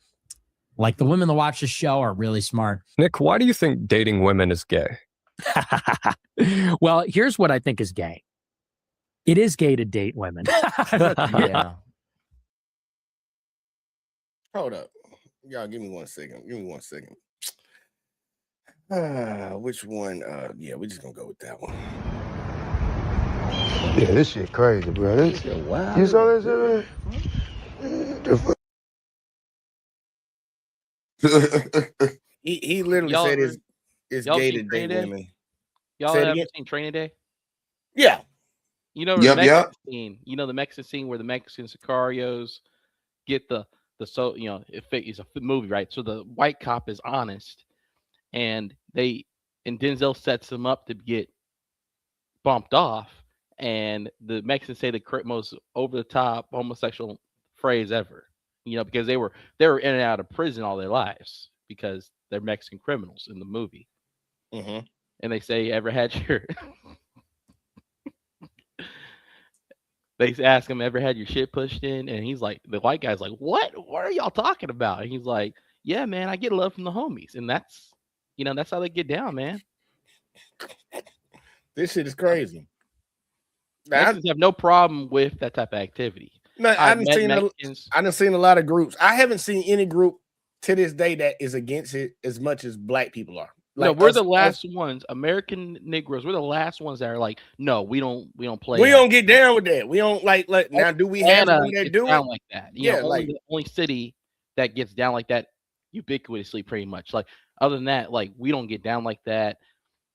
Like the women that watch the show are really smart. Nick, why do you think dating women is gay? Well, here's what I think is gay. It is gay to date women. Yeah. Hold up. Y'all give me 1 second. Which one? Yeah, we're just gonna go with that one. Yeah, this shit crazy, bro. This shit wild. You saw that shit? He literally said it's gay to date women. Y'all ever seen Training Day? Yeah. You know the Mexican scene. You know the Mexican scene where the Mexican sicarios get it's a movie, right? So the white cop is honest, and they and Denzel sets him up to get bumped off, and the Mexicans say the most over the top homosexual phrase ever. Because they were in and out of prison all their lives because they're Mexican criminals in the movie. Mm-hmm. And they say, "Ever had your?" They ask him, "Ever had your shit pushed in?" And he's like, the white guy's like, "What? What are y'all talking about?" And he's like, "Yeah, man, I get love from the homies," and that's how they get down, man. This shit is crazy. Mexicans have no problem with that type of activity. No, I done seen a lot of groups. I haven't seen any group to this day that is against it as much as black people are. Like, no, we're the last ones. American Negroes, we're the last ones that are like, no, we don't play. We don't get down with that. We don't like now. Do we have to do down it like that? Like the only city that gets down like that ubiquitously, pretty much. Like other than that, like we don't get down like that.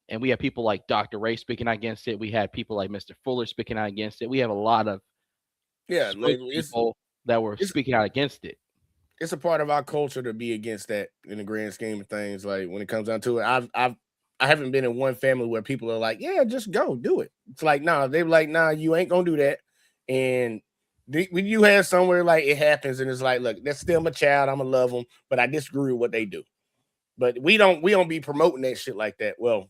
And we have people like Dr. Ray speaking out against it. We had people like Mr. Fuller speaking out against it. We have a lot of people that were speaking out against it. It's a part of our culture to be against that in the grand scheme of things. Like when it comes down to it, I haven't been in one family where people are like, yeah, just go do it. It's like, nah, they're like, nah, you ain't gonna do that. And when you have somewhere like it happens and it's like, look, that's still my child. I'm gonna love them, but I disagree with what they do. But we don't be promoting that shit like that. Well,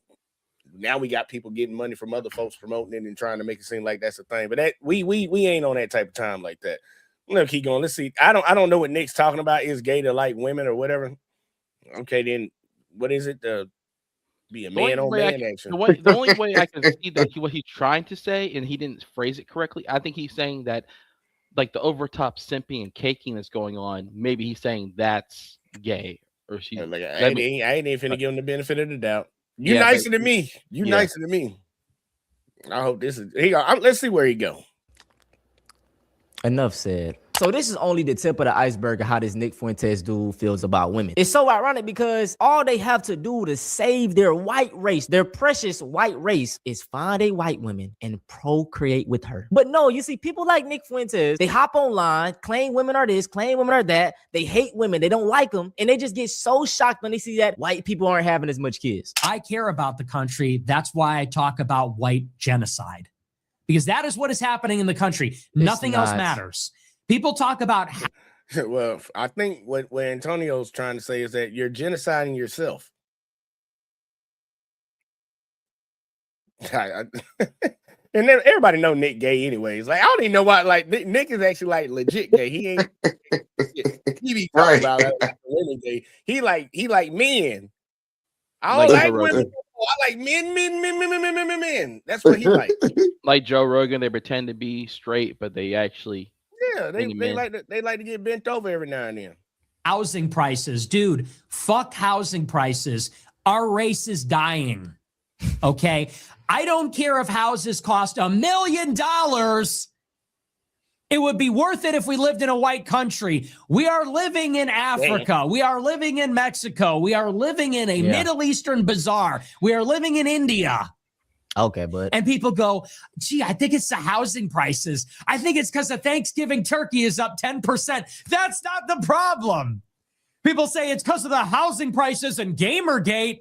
now we got people getting money from other folks promoting it and trying to make it seem like that's a thing. But that we ain't on that type of time like that. Let's keep going. Let's see. I don't know what Nick's talking about. Is gay to like women or whatever? Okay, then what is it to be a man on man action? The only way I can see that what he's trying to say, and he didn't phrase it correctly. I think he's saying that like the overtop simping and caking that's going on. Maybe he's saying that's gay, or she. Like, I ain't even finna give him the benefit of the doubt. You nicer than me. You nicer than me. I hope this is. Let's see where he go. Enough said. So this is only the tip of the iceberg of how this Nick Fuentes dude feels about women. It's so ironic because all they have to do to save their white race, their precious white race, is find a white woman and procreate with her. But no, you see, people like Nick Fuentes, they hop online, claim women are this, claim women are that. They hate women. They don't like them. And they just get so shocked when they see that white people aren't having as much kids. I care about the country. That's why I talk about white genocide. Because that is what is happening in the country. Nothing else matters. People talk about. Well, I think what Antonio's trying to say is that you're genociding yourself. And then everybody know Nick gay anyways. Like I don't even know why. Like Nick is actually like legit gay. He ain't. He be talking about women gay. He like men. I don't like women. I like men. That's what he like. Like Joe Rogan, they pretend to be straight, but they actually. Yeah, they like to get bent over every now and then. Housing prices, dude. Fuck housing prices. Our race is dying. Okay, I don't care if houses cost $1 million. It would be worth it if we lived in a white country. We are living in Africa. We are living in Mexico. We are living in a Middle Eastern bazaar. We are living in India. Okay, but and people go, gee, I think it's the housing prices. I think it's because the Thanksgiving turkey is up 10%. That's not the problem. People say it's because of the housing prices and Gamergate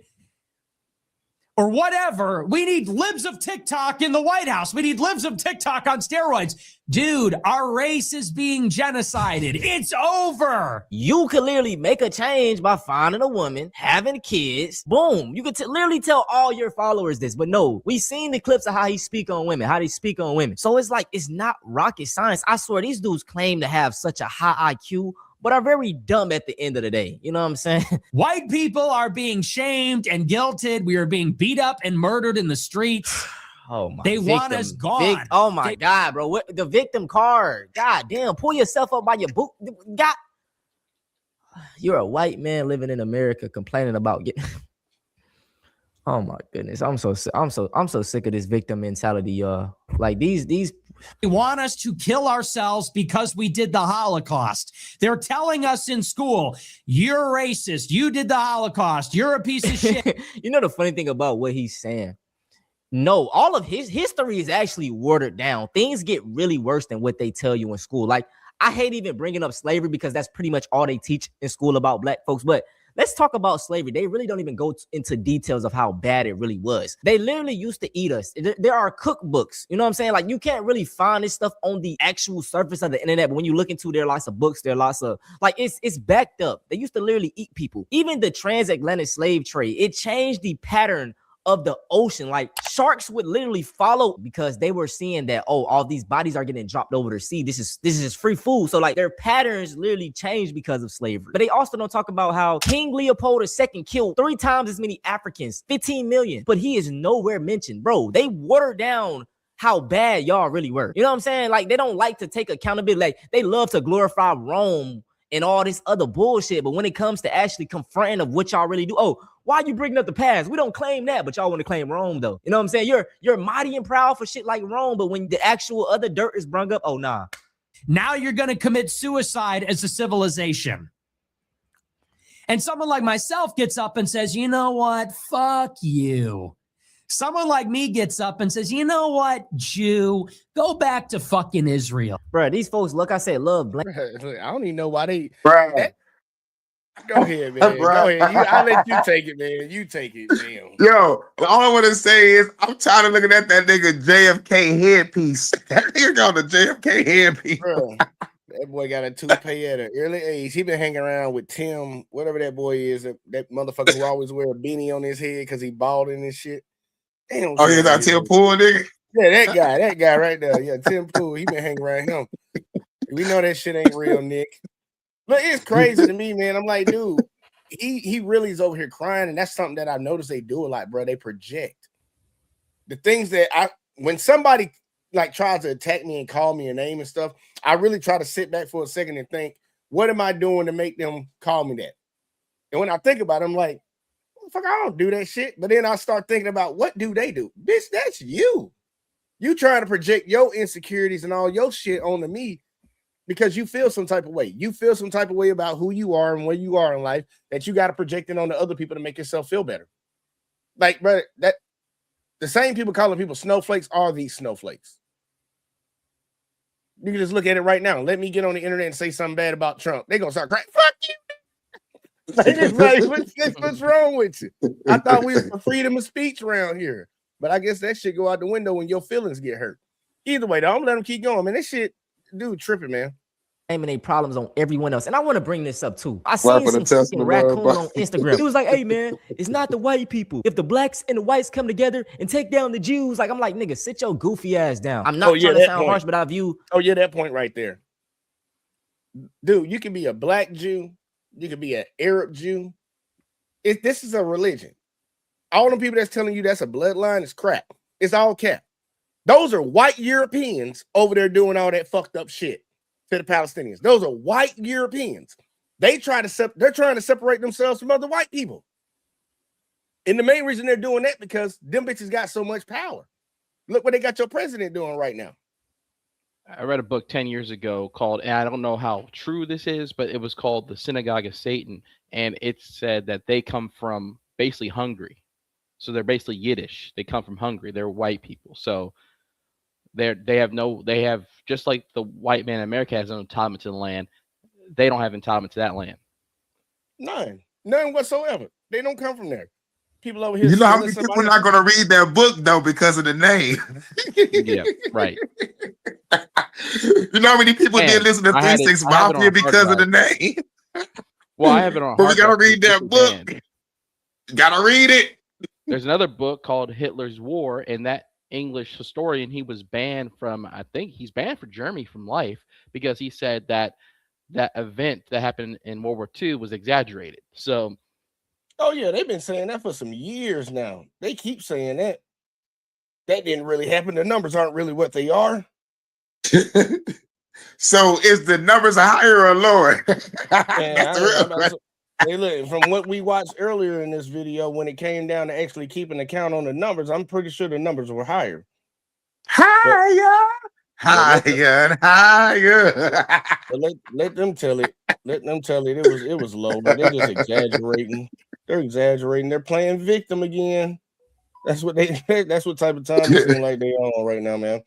or whatever. We need libs of TikTok in the White House. We need libs of TikTok on steroids. Dude, our race is being genocided. It's over. You could literally make a change by finding a woman, having kids. Boom. You could literally tell all your followers this. But no, we've seen the clips of how he speak on women, how they speak on women. So it's like, it's not rocket science. I swear, these dudes claim to have such a high IQ, but are very dumb at the end of the day. You know what I'm saying? White people are being shamed and guilted. We are being beat up and murdered in the streets. Oh my! They want us gone. Oh my God, bro! What, the victim card? God damn! Pull yourself up by your boot. God, you're a white man living in America complaining about getting. Oh my goodness! I'm so sick of this victim mentality, y'all. Like these. They want us to kill ourselves because we did the Holocaust. They're telling us in school, you're racist. You did the Holocaust. You're a piece of shit. You know the funny thing about what he's saying? No, all of his history is actually watered down. Things get really worse than what they tell you in school. Like, I hate even bringing up slavery because that's pretty much all they teach in school about black folks. But let's talk about slavery. They really don't even go into details of how bad it really was. They literally used to eat us. There are cookbooks. You know what I'm saying? Like, you can't really find this stuff on the actual surface of the internet, but when you look into, there are lots of books, there are lots of, like, it's backed up. They used to literally eat people. Even the transatlantic slave trade, it changed the pattern of the ocean. Like, sharks would literally follow because they were seeing that, oh, all these bodies are getting dropped over the sea. This is free food. So like, their patterns literally changed because of slavery. But they also don't talk about how King Leopold II killed 3 times as many Africans, 15 million, but he is nowhere mentioned. Bro, they watered down how bad y'all really were. You know what I'm saying? Like, they don't like to take accountability. Like, they love to glorify Rome and all this other bullshit, but when it comes to actually confronting of what y'all really do, oh, why are you bringing up the past? We don't claim that, but y'all want to claim Rome, though. You know what I'm saying? You're mighty and proud for shit like Rome, but when the actual other dirt is brung up, oh, nah. Now you're going to commit suicide as a civilization. And someone like myself gets up and says, you know what? Fuck you. Someone like me gets up and says, you know what, Jew, go back to fucking Israel. Bro, these folks, look, I said, love black. I don't even know why they. Bro. Go ahead, man. Go ahead. I'll let you take it, man. You take it, damn. Yo, all I want to say is I'm tired of looking at that nigga JFK headpiece. That nigga got the JFK headpiece. Bro, that boy got a toupee at an early age. He been hanging around with Tim, whatever that boy is, that motherfucker who always wear a beanie on his head because he balding and shit. Damn, Oh, he's not Tim Pool, nigga? Yeah, that guy right there. Yeah, Tim Pool. He been hanging around him. We know that shit ain't real, Nick. But it's crazy to me, man. I'm like, dude, he really is over here crying, and that's something that I've noticed they do a lot, bro. They project the things that when somebody like tries to attack me and call me a name and stuff, I really try to sit back for a second and think, what am I doing to make them call me that? And when I think about it, I'm like, fuck, I don't do that shit. But then I start thinking about, what do they do? Bitch, that's you. You trying to project your insecurities and all your shit onto me because you feel some type of way. You feel some type of way about who you are and where you are in life that you got to project it on the other people to make yourself feel better. Like, bro, that the same people calling people snowflakes are these snowflakes. You can just look at it right now. Let me get on the internet and say something bad about Trump. They're going to start crying. Fuck you. What's wrong with you? I thought we were for freedom of speech around here. But I guess that shit go out the window when your feelings get hurt. Either way, though, I'm gonna let them keep going, man. This shit, dude, tripping, man. Blaming their problems on everyone else. And I want to bring this up too. I seen some fucking raccoon on Instagram. He was like, hey man, it's not the white people. If the blacks and the whites come together and take down the Jews, like, I'm like, nigga, sit your goofy ass down. I'm not trying to sound harsh, but I view. Oh, yeah, that point right there. Dude, you can be a black Jew, you can be an Arab Jew. This is a religion. All them people that's telling you that's a bloodline is crap. It's all cap. Those are white Europeans over there doing all that fucked up shit to the Palestinians. Those are white Europeans. They're trying to separate themselves from other white people. And the main reason they're doing that because them bitches got so much power. Look what they got your president doing right now. I read a book 10 years ago called, and I don't know how true this is, but it was called The Synagogue of Satan. And it said that they come from basically Hungary. So they're basically Yiddish. They come from Hungary. They're white people. So they have just like the white man in America has no entitlement to the land. They don't have entitlement to that land. None whatsoever. They don't come from there. People over here. You know how many people are not going to read their book though because of the name. Yeah, right. You know how many people did listen to 3 6 Mafia because of the name. Well, I have it on. But we got to read that book. Got to read it. There's another book called Hitler's War, and that English historian, he was banned from, I think he's banned for Germany from life because he said that that event that happened in World War II was exaggerated. So, oh yeah, they've been saying that for some years now. They keep saying that. That didn't really happen. The numbers aren't really what they are. So is the numbers higher or lower? Hey, look, from what we watched earlier in this video, when it came down to actually keeping account on the numbers, I'm pretty sure the numbers were higher. Higher. But let them tell it. Let them tell it. It was low, but they're just exaggerating. They're exaggerating. They're playing victim again. That's what that's what type of time it seems like they on right now, man.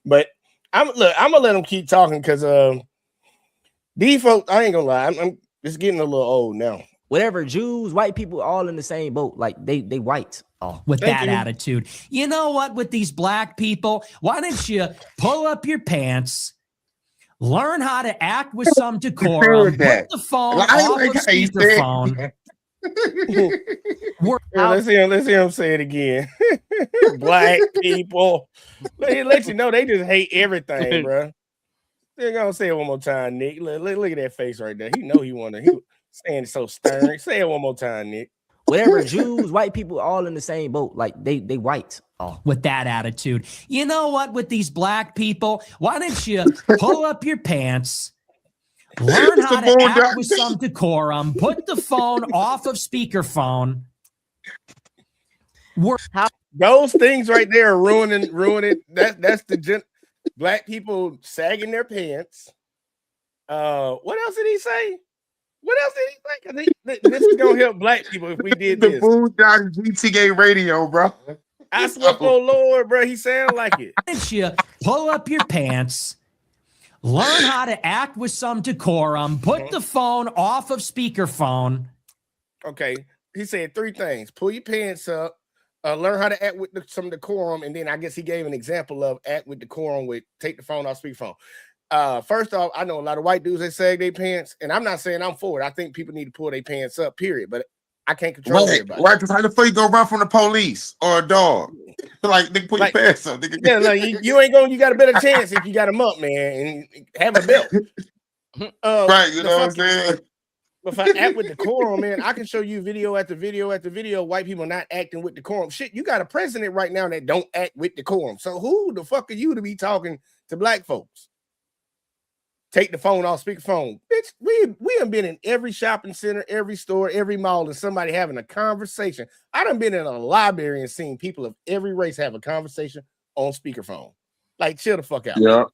But I'm gonna let them keep talking because these folks, I ain't gonna lie, I'm it's getting a little old now. Whatever, Jews, white people, all in the same boat. Like they white. Oh, with Thank that you. attitude. You know what? With these black people, why don't you pull up your pants, learn how to act with some decorum, with that. put the phone Like, I off like of how you said speakerphone. Yeah, let's hear him say it again. Black people. Let you know they just hate everything, bro. They're gonna say it one more time, Nick. Look at that face right there. He know he saying it so stern. Say it one more time, Nick. whatever, Jews, white people, all in the same boat. Like they white. Oh, with that attitude. You know what? With these black people, why don't you pull up your pants, learn how to act with some decorum, put the phone off of speakerphone. Those things right there are ruining. That's the black people sagging their pants. What else did he say? What else did he say? I think this is gonna help black people if we did the this. Boondock GTA radio, bro. I swear, oh Lord, bro, he sound like it. Why don't you pull up your pants, learn how to act with some decorum, put the phone off of speakerphone. Okay, he said 3 things: pull your pants up, learn how to act with some decorum, and then I guess he gave an example of act with decorum with take the phone off speakerphone. First off, I know a lot of white dudes that sag their pants, and I'm not saying I'm for it. I think people need to pull their pants up, period. But I can't control everybody. Right, because how the fuck you go run from the police or a dog? Like, nigga, put your pants up. Nigga. Yeah, like you ain't going. You got a better chance if you got them up, man, and have a belt. Right, you know what I'm saying? If I act with decorum, man, I can show you video after video after video. White people not acting with decorum. Shit, you got a president right now that don't act with decorum. So who the fuck are you to be talking to black folks? Take the phone off speakerphone. Bitch, we have been in every shopping center, every store, every mall, and somebody having a conversation. I done been in a library and seen people of every race have a conversation on speakerphone. Like, chill the fuck out. Yeah.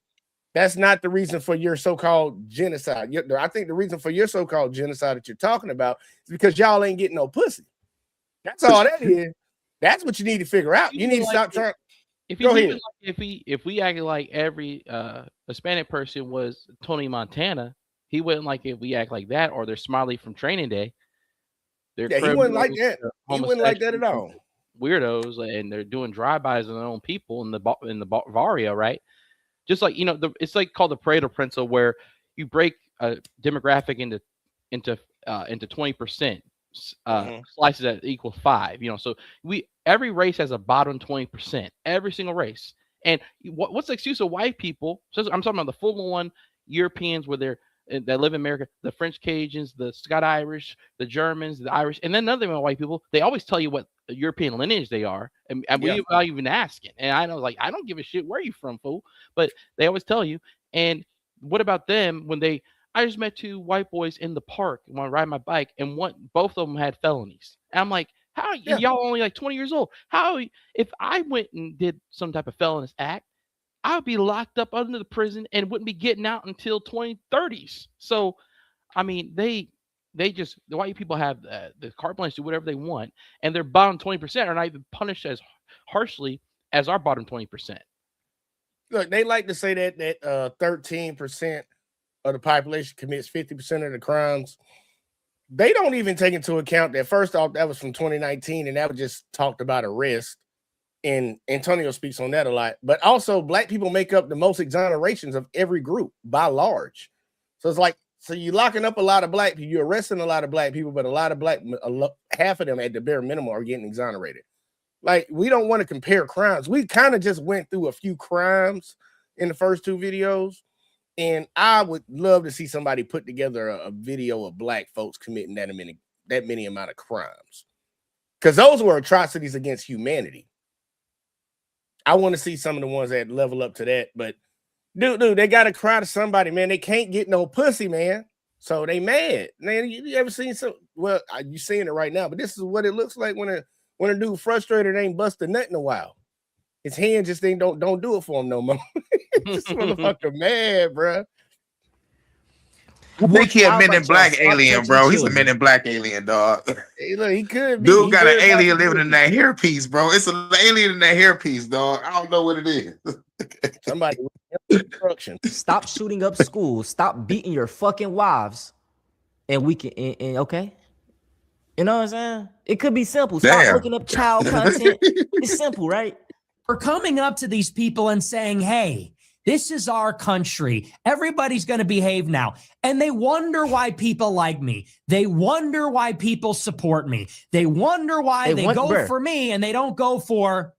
That's not the reason for your so-called genocide. I think the reason for your so-called genocide that you're talking about is because y'all ain't getting no pussy. That's all that is. That's what you need to figure out. You need to stop trying. Go ahead. If we acted like every Hispanic person was Tony Montana, he wouldn't like if we act like that, or they're Smiley from Training Day. He wouldn't like that. He wouldn't like that at all. Weirdos, and they're doing drive-bys on their own people in the barrio, right? Just like, it's like called the Pareto principle, where you break a demographic into 20%. Slices that equal 5, so every race has a bottom 20%, every single race. And what's the excuse of white people? So I'm talking about the full-on Europeans that live in America, the French Cajuns, the Scott Irish, the Germans, the Irish, and then another thing about white people, they always tell you what European lineage they are, and without even asking. And I know, like, I don't give a shit where you from, fool, but they always tell you. And what about them when I just met 2 white boys in the park when I ride my bike, and both of them had felonies. And I'm like, how y'all only like 20 years old? How, if I went and did some type of felonious act, I would be locked up under the prison and wouldn't be getting out until 2030s. So, I mean, the white people have the carte blanche to do whatever they want, and their bottom 20% are not even punished as harshly as our bottom 20%. Look, they like to say that 13% of the population commits 50% of the crimes. They don't even take into account that, first off, that was from 2019, and that was just talked about arrest. And Antonio speaks on that a lot. But also, black people make up the most exonerations of every group by large. So it's like, so you're locking up a lot of black people, you're arresting a lot of black people, but half of them at the bare minimum are getting exonerated. Like, we don't want to compare crimes. We kind of just went through a few crimes in the first 2 videos. And I would love to see somebody put together a video of black folks committing that many amount of crimes, because those were atrocities against humanity. I want to see some of the ones that level up to that. But dude, they got to cry to somebody, man. They can't get no pussy, man. So they mad. Man, you ever seen some? Well, you seeing it right now, but this is what it looks like when a dude frustrated ain't bust a nut in a while. His hand just don't do it for him no more. This motherfucker mad, bro. I think he a Men in Black alien, bro. He's a Men in Black alien, dog. Hey, look, he could be. Dude got an alien living in that hairpiece, bro. It's an alien in that hairpiece, dog. I don't know what it is. Somebody with instruction. Stop shooting up schools. Stop beating your fucking wives. And we can, and okay? You know what I'm saying? It could be simple. Stop Damn. looking up child content. It's simple, right? For coming up to these people and saying, hey, this is our country. Everybody's going to behave now. And they wonder why people like me. They wonder why people support me. They wonder why they go for me and they don't go for,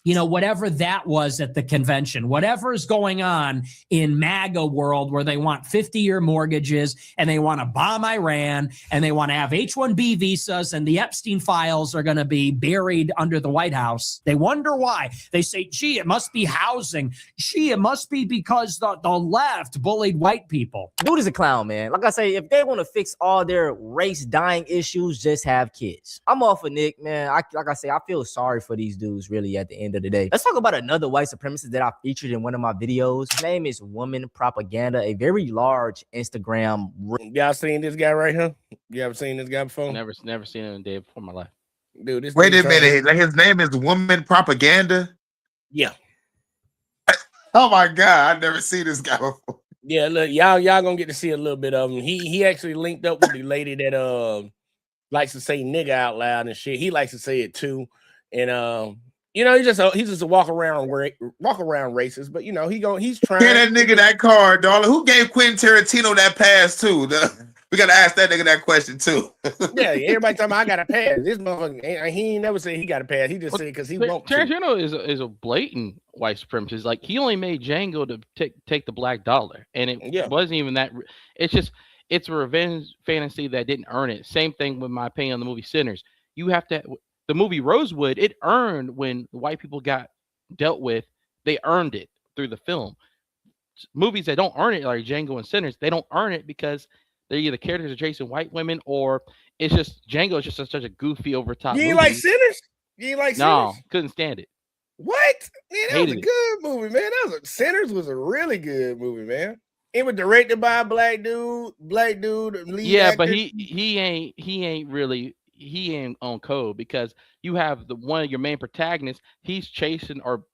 you know, whatever that was at the convention, whatever is going on in MAGA world where they want 50-year mortgages and they want to bomb Iran and they want to have H-1B visas and the Epstein files are going to be buried under the White House. They wonder why. They say, gee, it must be housing. Gee, it must be because the left bullied white people. Dude is a clown, man. Like I say, if they want to fix all their race dying issues, just have kids. I'm off of Nick, man. Like I say, I feel sorry for these dudes really at the end of the day. Let's talk about another white supremacist that I featured in one of my videos. His name is Woman Propaganda, a very large Instagram. Y'all seen this guy right here? You ever seen this guy before? Never seen him a day before my life. Dude, this Wait dude a minute. Like his name is Woman Propaganda? Yeah. Oh my God. I've never seen this guy before. Yeah, look, y'all gonna get to see a little bit of him. He actually linked up with the lady that likes to say nigga out loud and shit. He likes to say it too. And you know, he's just a walk around racist, but you know, he's trying. Get that nigga that card, darling. Who gave Quentin Tarantino that pass too? We gotta ask that nigga that question too. Yeah, everybody talking about I got a pass. This motherfucker, he ain't never said he got a pass. He just said because he won't. Tarantino is a blatant white supremacist. Like he only made Django to take the black dollar, and it wasn't even that. It's a revenge fantasy that didn't earn it. Same thing with my opinion on the movie Sinners. You have to. The movie Rosewood, it earned when the white people got dealt with. They earned it through the film. Movies that don't earn it, like Django and Sinners, they don't earn it because they're either characters are chasing white women or it's just Django is just such a goofy over top. You ain't like Sinners? You ain't like Sinners? No, couldn't stand it. What? Man, that was a Hated good movie, man. Sinners was a really good movie, man. It was directed by a black dude, lead actor. But he ain't really. He ain't on code because you have one of your main protagonists. He's chasing or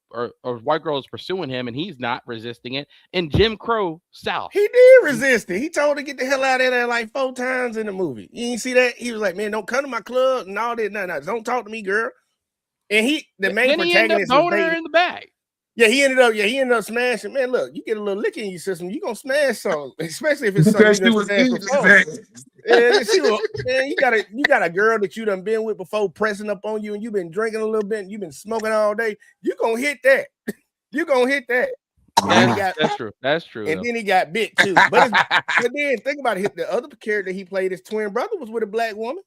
white girl is pursuing him and he's not resisting it. In Jim Crow South, he did resist it. He told her to get the hell out of there like 4 times in the movie. You didn't see that? He was like, "Man, don't come to my club and all that. No, don't talk to me, girl." And the main protagonist ended up her in the bag. Yeah, he ended up smashing. Man, look, you get a little lick in your system, you gonna smash something, especially if it's something you done smashed before. Man, you got a girl that you done been with before pressing up on you, and you've been drinking a little bit, and you've been smoking all day. You gonna hit that. You gonna hit that. That's true. That's true. And then he got bit too. But then think about it. The other character he played, his twin brother, was with a black woman.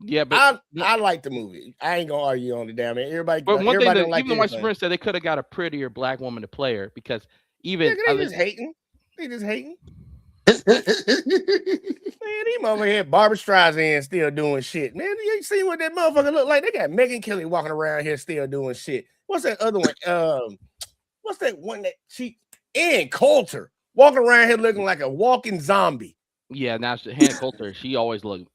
Yeah, but I like the movie. I ain't gonna argue on it, damn it. Everybody, but one thing that like even the white supremacists said they could have got a prettier black woman to play her because even they just hating. They just hating. Man, these motherfuckers had Barbara Streisand still doing shit. Man, you see what that motherfucker look like? They got Megyn Kelly walking around here still doing shit. What's that other one? What's that one that Ann Coulter walking around here looking like a walking zombie? Yeah, now Hannah Coulter, she always looked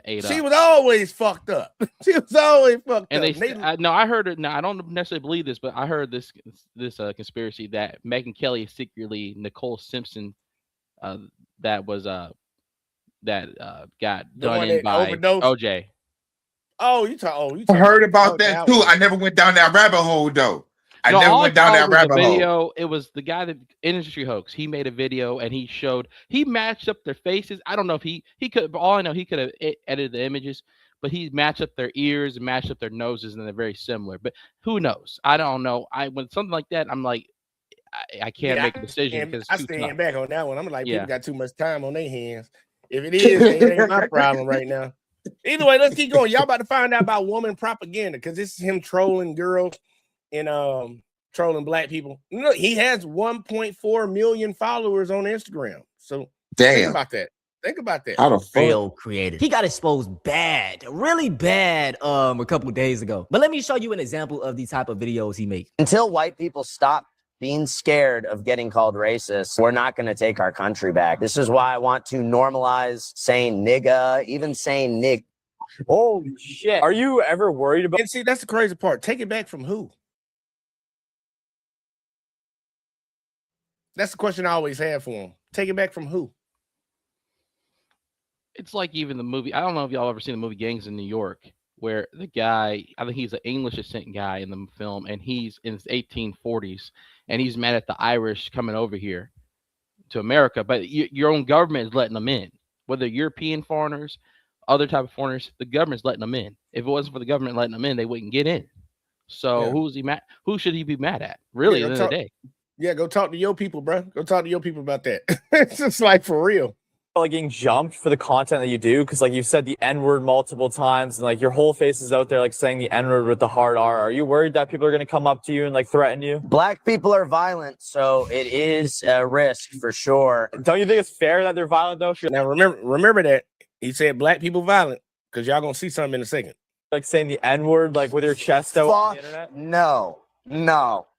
ate up. She was always fucked up. She was always fucked and up. I heard it. Now I don't necessarily believe this, but I heard this conspiracy that Megyn Kelly is secretly Nicole Simpson, that got done in by OJ. I heard about that too. I never went down that rabbit hole though. I never went down that rabbit hole. It was the guy that Industry Hoax. He made a video and he matched up their faces. I don't know if he could, but all I know, he could have edited the images, but he matched up their ears and matched up their noses, and they're very similar. But who knows? I don't know. When something like that, I'm like, I can't make a decision because I stand back on that one. I'm like, people got too much time on their hands. If it is, it ain't my problem right now. Either way, let's keep going. Y'all about to find out about Woman Propaganda because this is him trolling girls and trolling black people. Look, he has 1.4 million followers on Instagram. So think about that. Think about that. Real creative. He got exposed bad, really bad, a couple of days ago. But let me show you an example of the type of videos he makes. Until white people stop being scared of getting called racist, we're not going to take our country back. This is why I want to normalize saying nigga, even saying nig. Oh shit. Are you ever worried about? And see, that's the crazy part. Take it back from who? That's the question I always have for him. Take it back from who? It's like even the movie. I don't know if y'all ever seen the movie Gangs in New York, where the guy, I think he's an English descent guy in the film, and he's in his 1840s, and he's mad at the Irish coming over here to America, but your own government is letting them in. Whether European foreigners, other type of foreigners, the government's letting them in. If it wasn't for the government letting them in, they wouldn't get in. So Yeah. who's he mad? Who should he be mad at? Really, Yeah, at the end of the day. Yeah, go talk to your people, bro. Go talk to your people about that. It's just like for real. Like getting jumped for the content that you do because like you've said the N-word multiple times and like your whole face is out there like saying the N-word with the hard R. Are you worried that people are going to come up to you and like threaten you? Black people are violent, so it is a risk for sure. Don't you think it's fair that they're violent though? Now remember that he said black people violent because y'all gonna see something in a second. Like saying the N-word like with your chest out on the Fuck internet? no.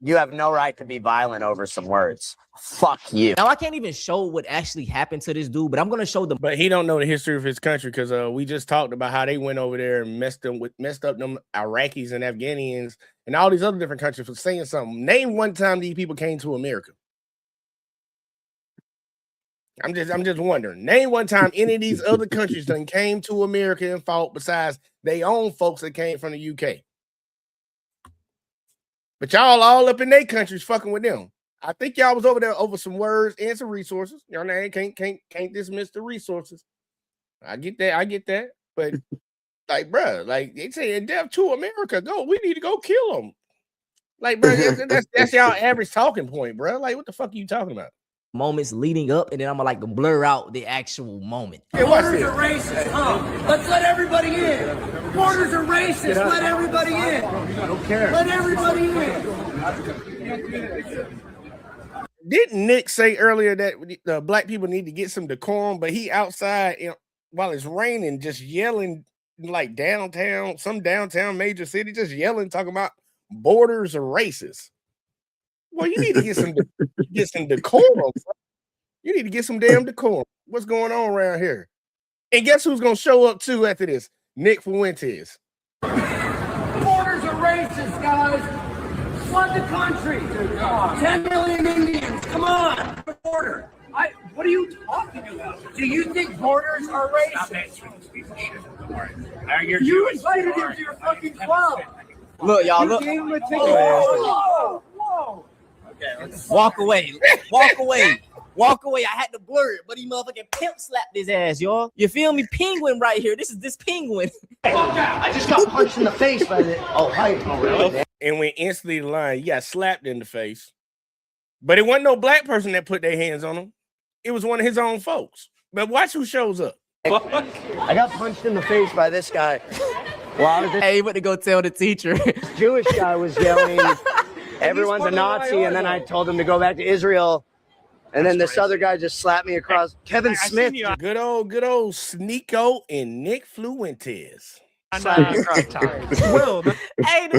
You have no right to be violent over some words. Fuck you. Now I can't even show what actually happened to this dude, but I'm gonna show them. But he don't know the history of his country because we just talked about how they went over there and messed up them Iraqis and Afghanians and all these other different countries for saying something. Name one time these people came to America. I'm just wondering. Name one time any of these other countries that came to America and fought besides their own folks that came from the UK. But y'all all up in their countries fucking with them. I think y'all was over there over some words and some resources. Your name can't dismiss the resources. I get that. But like, bro, like they saying death to America. Go, we need to go kill them. Like, bro, that's y'all average talking point, bro. Like, what the fuck are you talking about? Moments leading up, and then I'm gonna like blur out the actual moment. Borders are racist, huh? Let's let everybody in. Borders are racist. Let everybody in. I don't care. Let everybody in. Didn't Nick say earlier that black people need to get some decorum, but he outside while it's raining, just yelling like downtown, some downtown major city, just yelling, talking about borders are racist. Well, you need to get some decorum. Bro. You need to get some damn decorum. What's going on around here? And guess who's gonna show up too after this? Nick Fuentes. Borders are racist, guys. Flood the country. 10 million Indians. Come on. Border. What are you talking about? Do you think borders are racist? You invited him to your fucking club. Look, y'all, look. Whoa. Walk away. Walk away. Walk away. I had to blur it, but he motherfucking pimp slapped his ass, y'all. You feel me? Penguin right here. This is this penguin. I just got punched in the face by the. Oh, hi. Oh, really? And went instantly to the line. He got slapped in the face. But it wasn't no black person that put their hands on him. It was one of his own folks. But watch who shows up. I got punched in the face by this guy. Well, Hey, he went to go tell the teacher. Jewish guy was yelling, everyone's a Nazi, and then I told him to go back to Israel. And then this other guy just slapped me across. Kevin Smith. Good old Sneeko and Nick Fuentes. Hey, the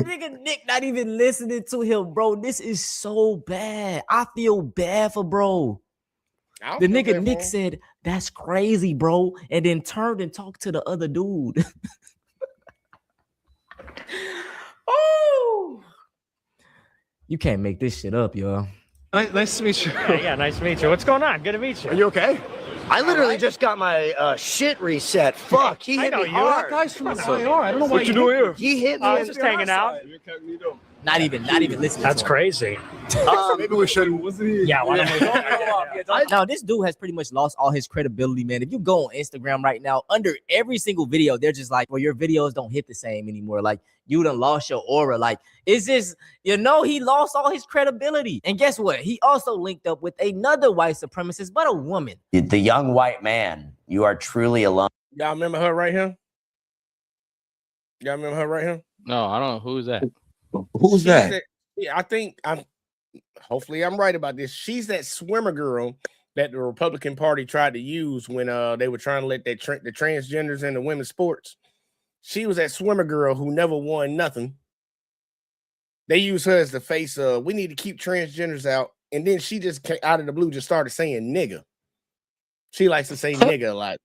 nigga Nick not even listening to him, bro. This is so bad. I feel bad for bro. The nigga Nick said, that's crazy, bro. And then turned and talked to the other dude. Oh, you can't make this shit up, y'all. Nice to meet you. Yeah, nice to meet you. What's going on? Good to meet you. Are you okay? I literally just got my shit reset. Fuck, he hit me hard. That guy's from IR. I don't know why What you doing here? He hit me. I was just hanging out. Not even listening. That's to him. crazy. Maybe we should. Yeah, why don't we? Now, this dude has pretty much lost all his credibility, man. If you go on Instagram right now, under every single video, they're just like, well, your videos don't hit the same anymore. Like, you done lost your aura. Like, it's just, he lost all his credibility. And guess what? He also linked up with another white supremacist, but a woman. The young white man, you are truly alone. Y'all remember her right here? Y'all remember her right here? No, I don't know. Who's that? Who's that? Yeah, I think hopefully I'm right about this. She's that swimmer girl that the Republican Party tried to use when they were trying to let the transgenders into women's sports. She was that swimmer girl who never won nothing. They used her as the face of, we need to keep transgenders out. And then she just came out of the blue, just started saying nigga. She likes to say nigga a lot.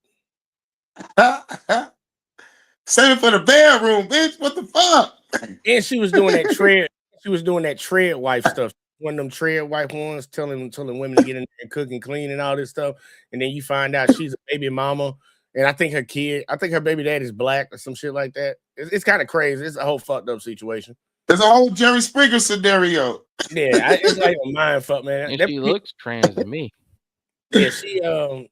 Save it for the bedroom, bitch. What the fuck? And she was doing that tread. She was doing that tread wife stuff. One of them tread wife ones, telling women to get in there and cook and clean and all this stuff. And then you find out she's a baby mama And I think her baby dad is black or some shit like that. It's kind of crazy. It's a whole fucked up situation. There's a whole Jerry Springer scenario. Yeah, it's like a mind fuck, man. And she looks trans to me. Yeah, she She like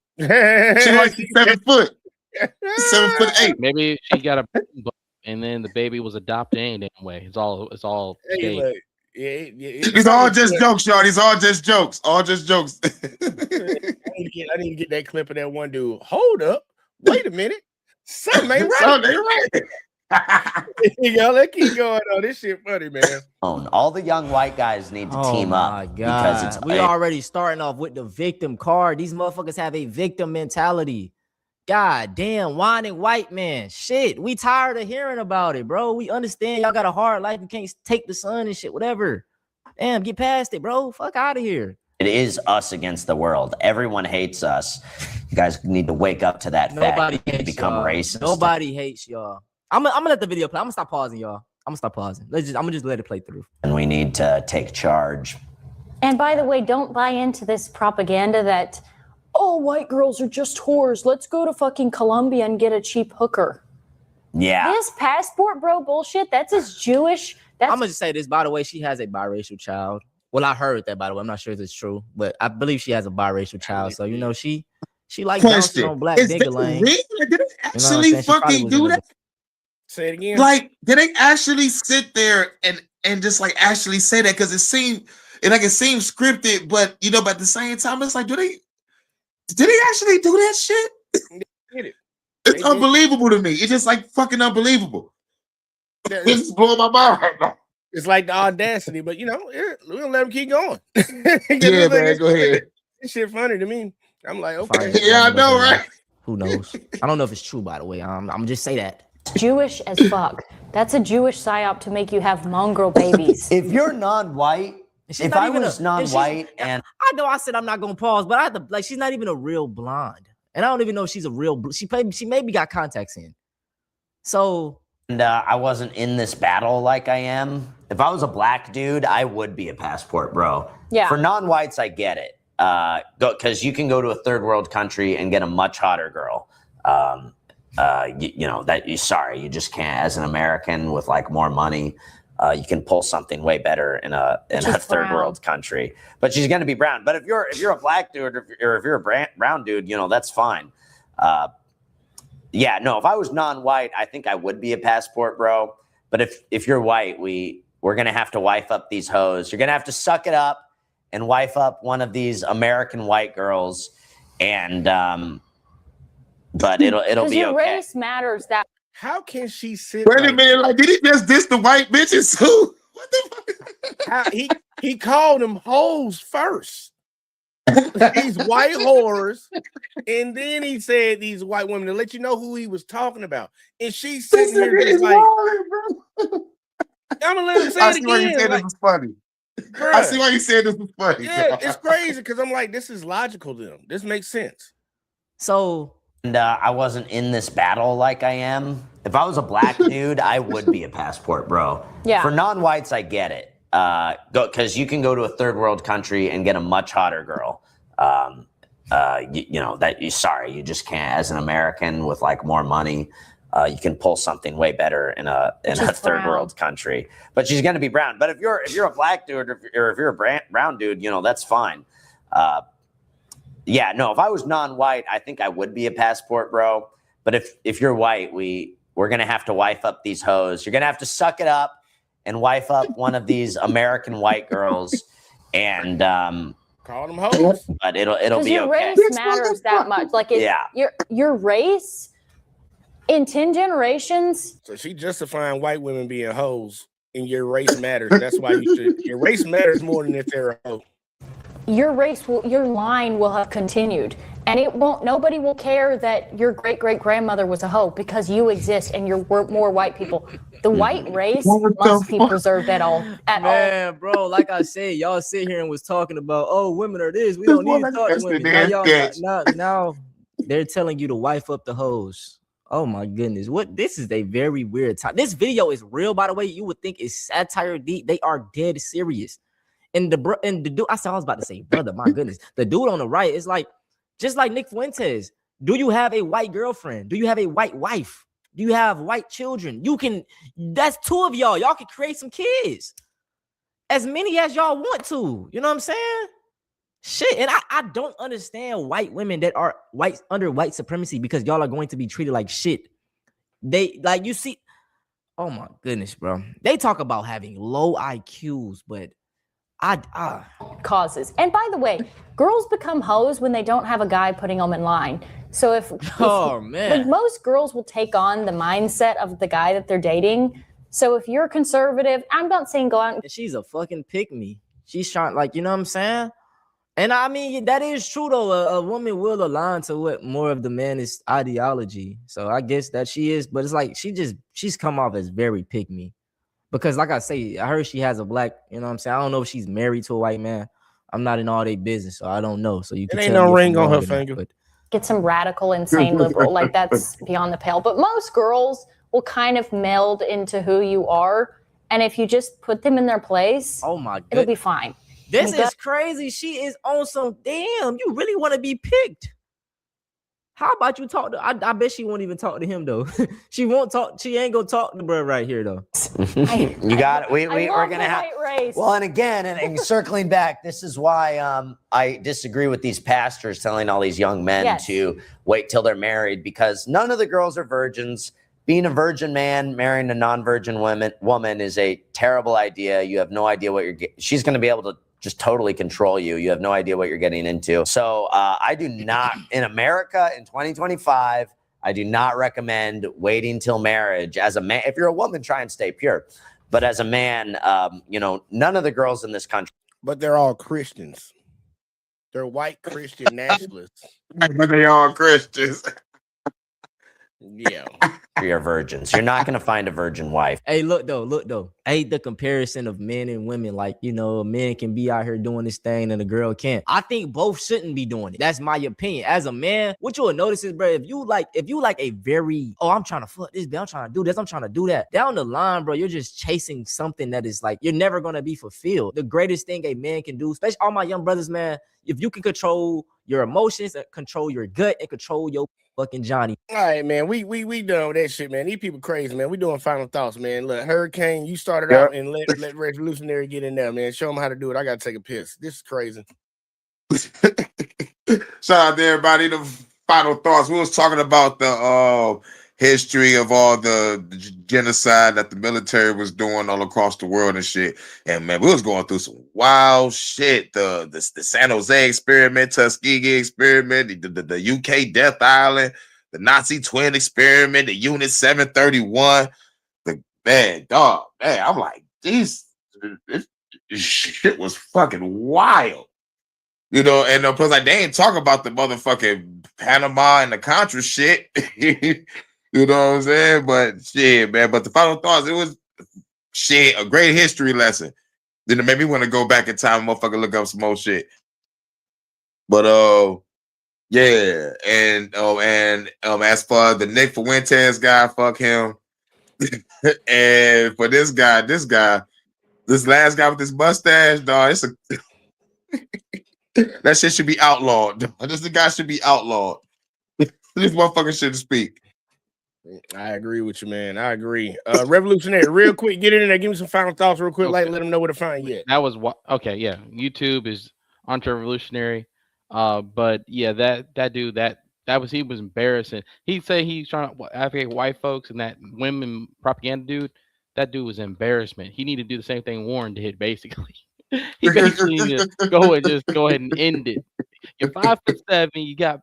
7 foot. 7'8". Maybe she got a and then the baby was adopted any damn way. It's all Hey, gay. look, It's all just jokes, y'all. It's all just jokes. All just jokes. I need to get that clip of that one dude. Hold up. Wait a minute. Something ain't right. Something ain't right. Let's keep going on. This shit funny, man. All the young white guys need to team up because it's we already starting off with the victim card. These motherfuckers have a victim mentality. God damn, whining white man. Shit, we tired of hearing about it, bro. We understand y'all got a hard life. You can't take the sun and shit, whatever. Damn, get past it, bro. Fuck out of here. It is us against the world. Everyone hates us. You guys need to wake up to that Nobody fact and hates become y'all. racist. Nobody hates y'all. I'm gonna let the video play. I'm gonna stop pausing, y'all. I'm gonna stop pausing. I'm gonna just let it play through. And we need to take charge. And by the way, don't buy into this propaganda that all white girls are just whores. Let's go to fucking Colombia and get a cheap hooker. Yeah. This passport bro bullshit, that's as Jewish. I'm gonna just say this, by the way, she has a biracial child. Well, I heard that, by the way. I'm not sure if it's true, but I believe she has a biracial child. So, you know, she like bouncing on black Is nigga that lane. real? Did they actually fucking do that? Say it again. Like, did they actually sit there and just like actually say that? Because it seemed scripted, but you know, but at the same time, it's like, did they actually do that shit? It's unbelievable to me. It's just like fucking unbelievable. This is blowing my mind right now. It's like the audacity, but you know, we don't let them keep going. Yeah, man, go ahead. This shit funny to me. I'm like, okay. Yeah, I know, right? Who knows? I don't know if it's true, by the way. I'm gonna just say that. Jewish as fuck. That's a Jewish psyop to make you have mongrel babies. If you're non-white, if I was non-white and I know I said I'm not gonna pause, but I have to, like, she's not even a real blonde, and I don't even know if she's a real. She maybe got contacts in. So. And I wasn't in this battle like I am. If I was a black dude, I would be a passport bro. Yeah. For non-whites, I get it. Because you can go to a third world country and get a much hotter girl. You just can't. As an American with like more money, you can pull something way better in a third world country. But she's going to be brown. But if you're a black dude or if you're a brown dude, you know, that's fine. Yeah, no, if I was non-white, I think I would be a passport bro. But if you're white, we're going to have to wife up these hoes. You're going to have to suck it up and wife up one of these American white girls. And but it'll be your okay. race matters. That how can she sit? Wait a minute, like, did he just diss the white bitches too? What the fuck? He called them hoes first. These white whores, and then he said these white women to let you know who he was talking about. And she's sitting here just like, I'm gonna let him say I it see why you again. said Like, this was funny. bruh. I see why you said this was funny. Yeah, it's crazy because I'm like, this is logical to them. This makes sense. So. And I wasn't in this battle like I am. If I was a black dude, I would be a passport bro. Yeah. For non-whites, I get it. Because you can go to a third world country and get a much hotter girl. You just can't. As an American with like more money, you can pull something way better in a third world country. But she's going to be brown. But if you're a black dude or if you're a brown dude, you know, that's fine. Yeah, no, if I was non-white, I think I would be a passport bro. But if you're white, we're going to have to wife up these hoes. You're going to have to suck it up and wife up one of these American white girls and call them hoes. But it'll be your okay. race matters that much. Like your race in 10 generations. So she justifying white women being hoes, and your race matters. That's why your race matters more than if they're a hoe. Your line will have continued, and nobody will care that your great-great-grandmother was a hoe because you exist and you're more white people. The white race must be preserved at all. Man, bro, like I said, y'all sit here and was talking about, oh, women are this. We don't need to talk to women. Now they're telling you to wife up the hoes. Oh my goodness. This is a very weird time. This video is real, by the way. You would think it's satire deep. They are dead serious. And the dude, I was about to say, brother, my goodness. The dude on the right is like, just like Nick Fuentes. Do you have a white girlfriend? Do you have a white wife? Do you have white children? That's two of y'all. Y'all can create some kids. As many as y'all want to. You know what I'm saying? Shit. And I don't understand white women that are under white supremacy because y'all are going to be treated like shit. They like you see. Oh my goodness, bro. They talk about having low IQs, but causes. And by the way, girls become hoes when they don't have a guy putting them in line. So if man, like most girls will take on the mindset of the guy that they're dating. So if you're conservative, I'm not saying go out and she's a fucking pick me. She's trying, like, you know what I'm saying? And I mean, that is true though. A woman will align to what more of the man is ideology. So I guess that she is, but it's like she's come off as very pick me. Because like I say, I heard she has a black, you know what I'm saying? I don't know if she's married to a white man. I'm not in all their business, so I don't know. So you can ain't tell no me if ring I'm on wrong her or not, finger. but get some radical, insane liberal. Like that's beyond the pale. But most girls will kind of meld into who you are. And if you just put them in their place, oh my God, it'll be fine. This is crazy. She is on some damn. You really want to be picked? How about you talk to? I bet she won't even talk to him though. She won't talk. She ain't gonna talk to bro right here though. You got it. We're gonna have. Race. Well, and again, and circling back, this is why I disagree with these pastors telling all these young men to wait till they're married because none of the girls are virgins. Being a virgin man marrying a non-virgin woman is a terrible idea. You have no idea what she's going to be able to just totally control you. You have no idea what you're getting into. So I do not, in America in 2025, I do not recommend waiting till marriage. As a man, if you're a woman, try and stay pure. But as a man, none of the girls in this country. But they're all Christians. They're white Christian nationalists. But they all Christians. Yeah. You're virgins. You're not going to find a virgin wife. Hey, look though. I hate the comparison of men and women. Like, you know, a man can be out here doing this thing and a girl can't. I think both shouldn't be doing it. That's my opinion. As a man, what you will notice is, bro, if you like a very, I'm trying to fuck this, I'm trying to do this, I'm trying to do that. Down the line, bro, you're just chasing something that is like, you're never going to be fulfilled. The greatest thing a man can do, especially all my young brothers, man, if you can control your emotions, control your gut, and control your fucking Johnny. All right, man. We done with that shit, man. These people crazy, man. We doing final thoughts, man. Look, Hurricane, you started out and let Revolutionary get in there, man. Show them how to do it. I gotta take a piss. This is crazy. Shout out to everybody. The final thoughts. We was talking about the history of all the genocide that the military was doing all across the world and shit. And man, we was going through some wild shit. The San Jose experiment, Tuskegee experiment, the UK Death Island, the Nazi twin experiment, the Unit 731. I'm like, this shit was fucking wild. You know, and plus like they ain't talk about the motherfucking Panama and the Contra shit. You know what I'm saying? But shit, man. But the final thoughts, it was shit, a great history lesson. Then it made me want to go back in time, motherfucker, look up some more shit. But yeah, and as for the Nick Fuentes guy, fuck him. And for this last guy with this mustache, dog, it's a that shit should be outlawed. This guy should be outlawed. This motherfucker shouldn't speak. I agree with you, man. I agree. Revolutionary, real quick, get in there. Give me some final thoughts real quick. Okay. Like, let them know where to find you at. That was what. Okay, yeah. YouTube is Entre Revolutionary. But yeah, that dude, he was embarrassing. He said he's trying to advocate white folks and that women propaganda dude. That dude was embarrassment. He needed to do the same thing Warren did, basically. He basically needed to go ahead and end it. You're 5'7", you got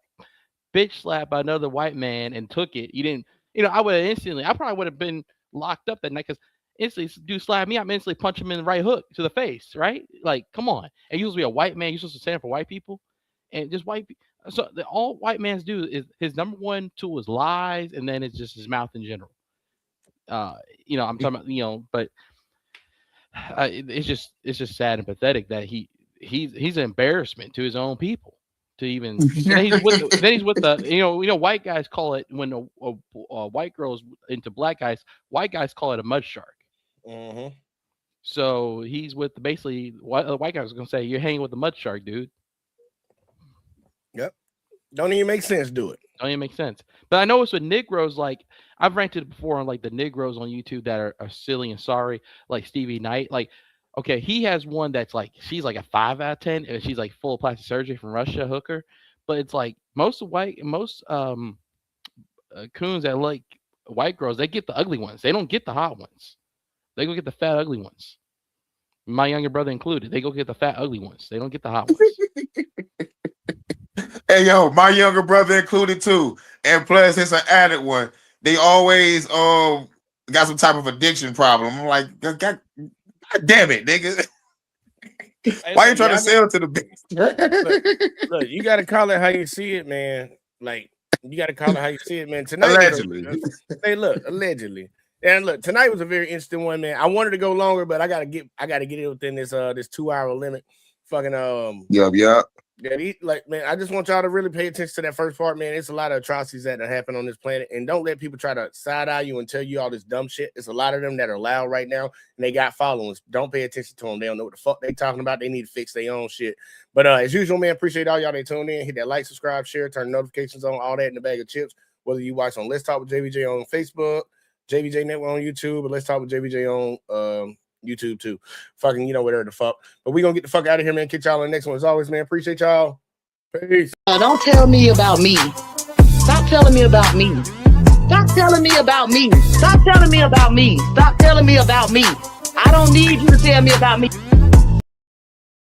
bitch slapped by another white man and took it. You didn't, I would have I probably would have been locked up that night because instantly dude slapped me, I'm instantly punch him in the right hook to the face, right? Like, come on. And you're supposed to be a white man, you're supposed to stand for white people. And just white people. So all white mans do is his number one tool is lies, and then it's just his mouth in general. I'm talking about, but it's just sad and pathetic that he's an embarrassment to his own people. To even then he's with the white guys call it when a white girl's into black guys, white guys call it a mud shark. Mm-hmm. So he's with basically white guys gonna say you're hanging with the mud shark, dude. Yep. Don't even make sense. Do it. Don't even make sense. But I know it's with Negroes. Like I've ranted before on like the Negroes on YouTube that are silly and sorry, like Stevie Knight. Like, okay, he has one that's like she's like a 5 out of 10, and she's like full of plastic surgery from Russia, hooker. But it's like most coons that like white girls, they get the ugly ones. They don't get the hot ones. They go get the fat, ugly ones. My younger brother included. They go get the fat, ugly ones. They don't get the hot ones. Hey, yo, my younger brother included too. And plus, it's an added one. They always got some type of addiction problem. I'm like, God damn it, nigga. Why you trying to sell to the bitch? Look, you got to call it how you see it, man. Like, you got to call it how you see it, man. Tonight, Allegedly. Hey, look, allegedly. And look, tonight was a very interesting one, man. I wanted to go longer, but I gotta get it within this 2-hour limit. Fucking Yup. Yeah, like, man, I just want y'all to really pay attention to that first part, man. It's a lot of atrocities that happen on this planet, and don't let people try to side-eye you and tell you all this dumb shit. There's a lot of them that are loud right now, and they got followings. Don't pay attention to them. They don't know what the fuck they talking about. They need to fix their own shit. But as usual, man, appreciate all y'all that tune in. Hit that like, subscribe, share, turn notifications on, all that in the bag of chips. Whether you watch on Let's Talk with JVJ on Facebook, JVJ Network on YouTube, but Let's Talk with JVJ on YouTube too. Fucking, whatever the fuck. But we gonna get the fuck out of here, man. Catch y'all on the next one. As always, man, appreciate y'all. Peace. Don't tell me about me. Stop telling me about me. Stop telling me about me. Stop telling me about me. Stop telling me about me. I don't need you to tell me about me.